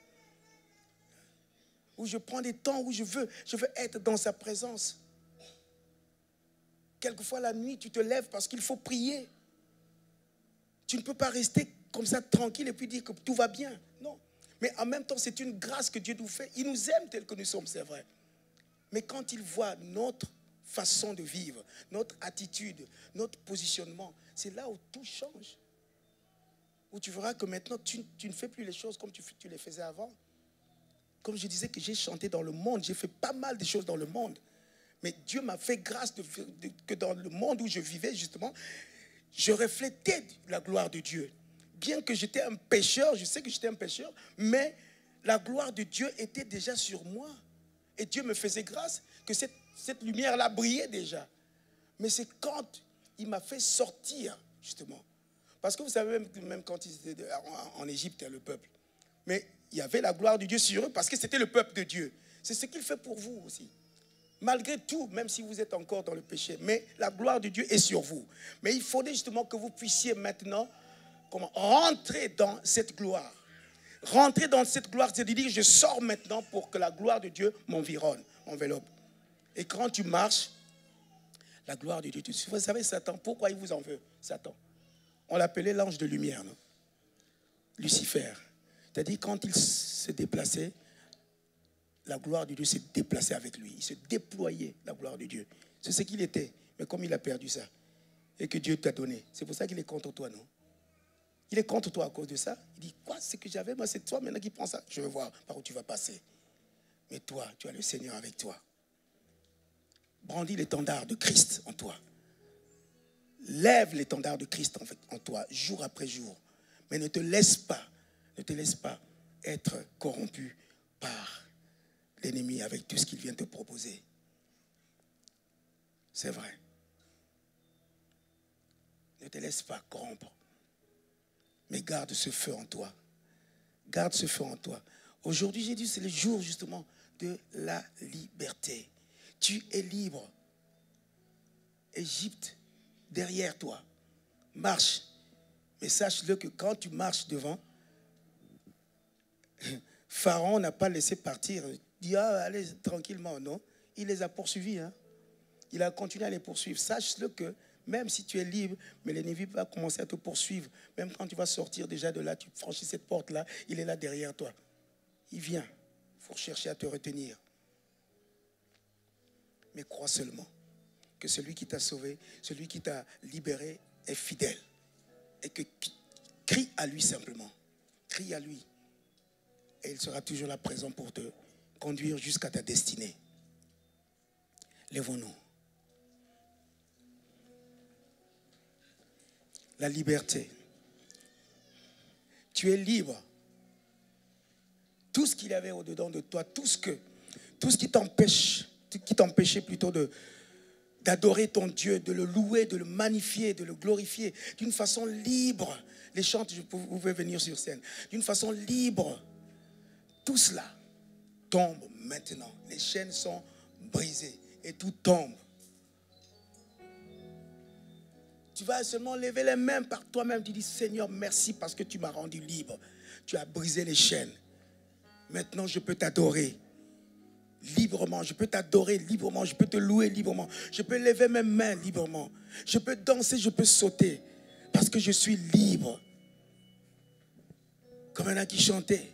Où je prends des temps où je veux être dans sa présence. Quelquefois, la nuit, tu te lèves parce qu'il faut prier. Tu ne peux pas rester comme ça tranquille et puis dire que tout va bien. Non. Mais en même temps, c'est une grâce que Dieu nous fait. Il nous aime tel que nous sommes, c'est vrai. Mais quand il voit notre façon de vivre, notre attitude, notre positionnement, c'est là où tout change. Où tu verras que maintenant, tu ne fais plus les choses comme tu les faisais avant. Comme je disais que j'ai chanté dans le monde, j'ai fait pas mal de choses dans le monde. Mais Dieu m'a fait grâce que dans le monde où je vivais, justement, je reflétais la gloire de Dieu. Bien que j'étais un pécheur, je sais que j'étais un pécheur, mais la gloire de Dieu était déjà sur moi. Et Dieu me faisait grâce que cette lumière-là brillait déjà. Mais c'est quand il m'a fait sortir, justement. Parce que vous savez, même quand ils étaient en Égypte, le peuple, mais il y avait la gloire de Dieu sur eux parce que c'était le peuple de Dieu. C'est ce qu'il fait pour vous aussi. Malgré tout, même si vous êtes encore dans le péché, mais la gloire de Dieu est sur vous. Mais il faudrait justement que vous puissiez maintenant rentrer dans cette gloire. Rentrer dans cette gloire, c'est-à-dire je sors maintenant pour que la gloire de Dieu m'environne, m'enveloppe. Et quand tu marches, la gloire de Dieu, vous savez Satan, pourquoi il vous en veut, Satan? On l'appelait l'ange de lumière, non? Lucifer. C'est-à-dire quand il se déplaçait, la gloire de Dieu s'est déplacée avec lui. Il se déployait, la gloire de Dieu. C'est ce qu'il était. Mais comme il a perdu ça, et que Dieu t'a donné, c'est pour ça qu'il est contre toi, non? Il est contre toi à cause de ça. Il dit, quoi, ce que j'avais, moi, c'est toi maintenant qui prends ça. Je veux voir par où tu vas passer. Mais toi, tu as le Seigneur avec toi. Brandis l'étendard de Christ en toi. Lève l'étendard de Christ en toi, jour après jour. Mais ne te laisse pas être corrompu par l'ennemi avec tout ce qu'il vient te proposer. C'est vrai. Ne te laisse pas corrompre. Mais garde ce feu en toi. Garde ce feu en toi. Aujourd'hui, j'ai dit, c'est le jour justement de la liberté. Tu es libre. Égypte, derrière toi. Marche. Mais sache-le que quand tu marches devant, Pharaon n'a pas laissé partir. Il dit, ah, allez tranquillement, non. Il les a poursuivis. Hein. Il a continué à les poursuivre. Sache-le que même si tu es libre, mais l'ennemi va commencer à te poursuivre. Même quand tu vas sortir déjà de là, tu franchis cette porte-là, il est là derrière toi. Il vient pour chercher à te retenir. Mais crois seulement que celui qui t'a sauvé, celui qui t'a libéré est fidèle. Et que crie à lui simplement. Crie à lui. Et il sera toujours là présent pour te conduire jusqu'à ta destinée. Lèvons-nous. La liberté. Tu es libre. Tout ce qu'il y avait au-dedans de toi, tout ce qui t'empêchait plutôt d'adorer ton Dieu, de le louer, de le magnifier, de le glorifier, d'une façon libre. Les chants, vous pouvez venir sur scène. D'une façon libre. Tout cela tombe maintenant. Les chaînes sont brisées et tout tombe. Tu vas seulement lever les mains par toi-même. Tu dis, Seigneur, merci parce que tu m'as rendu libre. Tu as brisé les chaînes. Maintenant, je peux t'adorer librement. Je peux t'adorer librement. Je peux te louer librement. Je peux lever mes mains librement. Je peux danser, je peux sauter. Parce que je suis libre. Comme un qui chantait.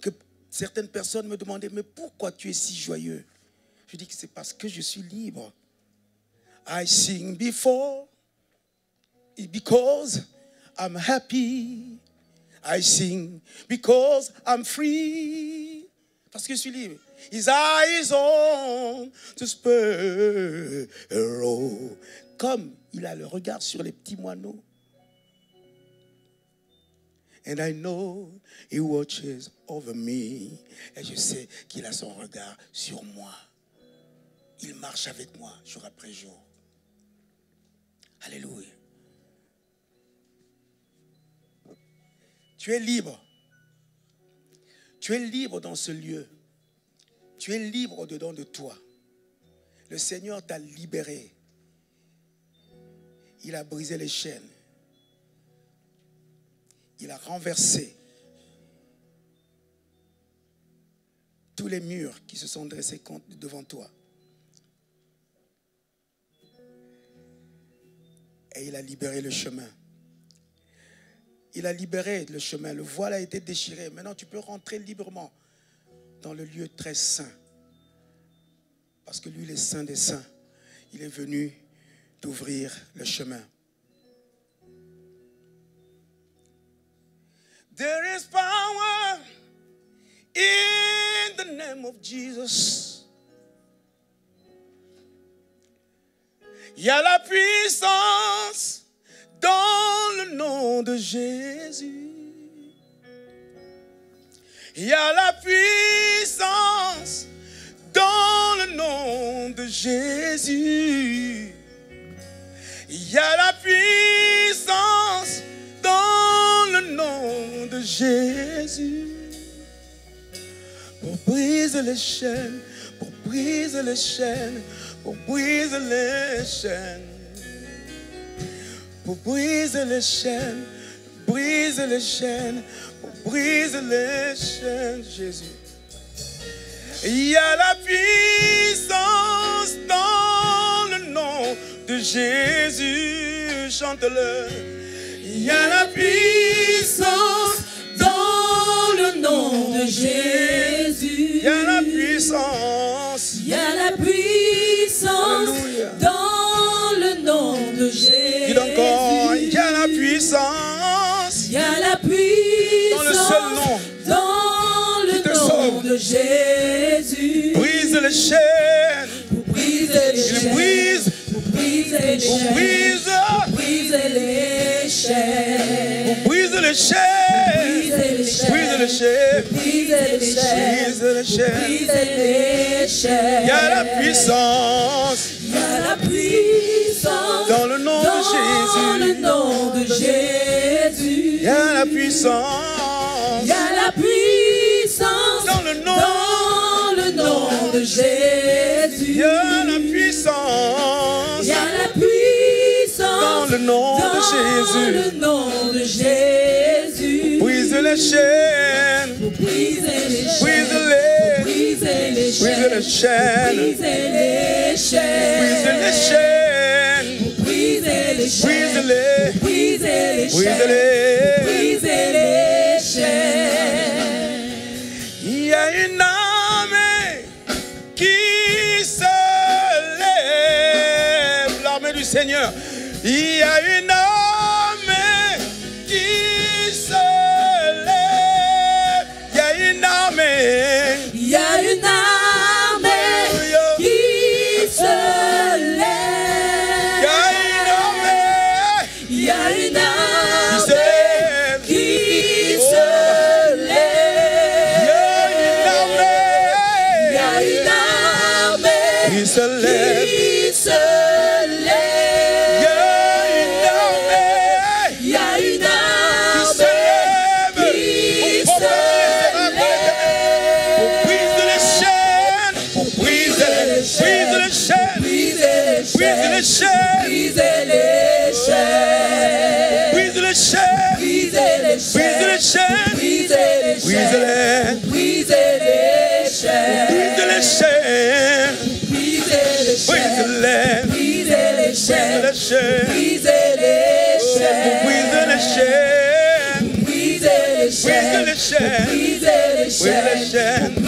Que certaines personnes me demandaient, mais pourquoi tu es si joyeux? Je dis que c'est parce que je suis libre. I sing because I'm happy. I sing because I'm free. Parce que je suis libre. His eyes on the sparrow. Comme il a le regard sur les petits moineaux. And I know he watches over me. Et je sais qu'il a son regard sur moi. Il marche avec moi jour après jour. Alléluia. Tu es libre. Tu es libre dans ce lieu. Tu es libre au-dedans de toi. Le Seigneur t'a libéré. Il a brisé les chaînes. Il a renversé tous les murs qui se sont dressés devant toi. Et il a libéré le chemin. Il a libéré le chemin. Le voile a été déchiré. Maintenant, tu peux rentrer librement dans le lieu très saint. Parce que lui, il est saint des saints. Il est venu t'ouvrir le chemin. There is power in the name of Jesus. Il y a la puissance dans le nom de Jésus. Il y a la puissance dans le nom de Jésus. Il y a la puissance dans le nom de Jésus. Pour briser les chaînes, pour briser les chaînes, pour briser les chaînes. Pour briser les chaînes, briser les chaînes, pour briser les chaînes, Jésus. Il y a la puissance dans le nom de Jésus, chante-le. Il y a la puissance dans le nom de Jésus. Il y a la puissance. Il y a la puissance. Alléluia. Dans le nom de Jésus. Dis encore, il y a la puissance. Il y a la puissance. Dans le seul nom. Dans le nom de Jésus. Brise les chaînes. Pour briser les chaînes. Brise. Pour briser les chaînes. Pour briser les chaînes. Pour briser les chaînes. Brise les chaînes. Brise les chaînes. Brise les chaînes. Il y a la puissance. Il y a la puissance. Dans le nom de Jésus. Dans le nom de Jésus. Il y a la puissance. Il y a la puissance. Dans le nom de Jésus. Il y a la puissance. Il y a la puissance. Dans le nom de Jésus. Dans le nom de Jésus. Brise les chaînes. Brise les chaînes. Brise les chaînes. Brise les chaînes. Brise les chaînes. Brise les chaînes. Brise les chaînes. Brise les chaînes. Il y a une armée qui se lève. du Seigneur. Il y a une armée qui se lève. Il y a une armée. Il y a une armée qui se lève. Il y a une armée. Il y a une armée qui se lève. Il y a une armée. Il y a une armée Qui se lève. qui se lève. Il y a une armée. Il y a une armée qui se Pour lève. briser les chaînes. Pour briser les chaînes. Briser les Briser les chaînes. chaînes. Briser les chaînes. Brise les chaînes. Briser les Brise les chaînes. Briser les Brise chaînes. les. Briser les chaînes. Brise les chaînes. Briser les Brise chaînes. les. Briser les Brise chaînes. les chaînes. Briser les chaînes. Brise les chaînes. Briser les Brise les chaînes. chaînes. Briser les Brise les chaînes. chaînes.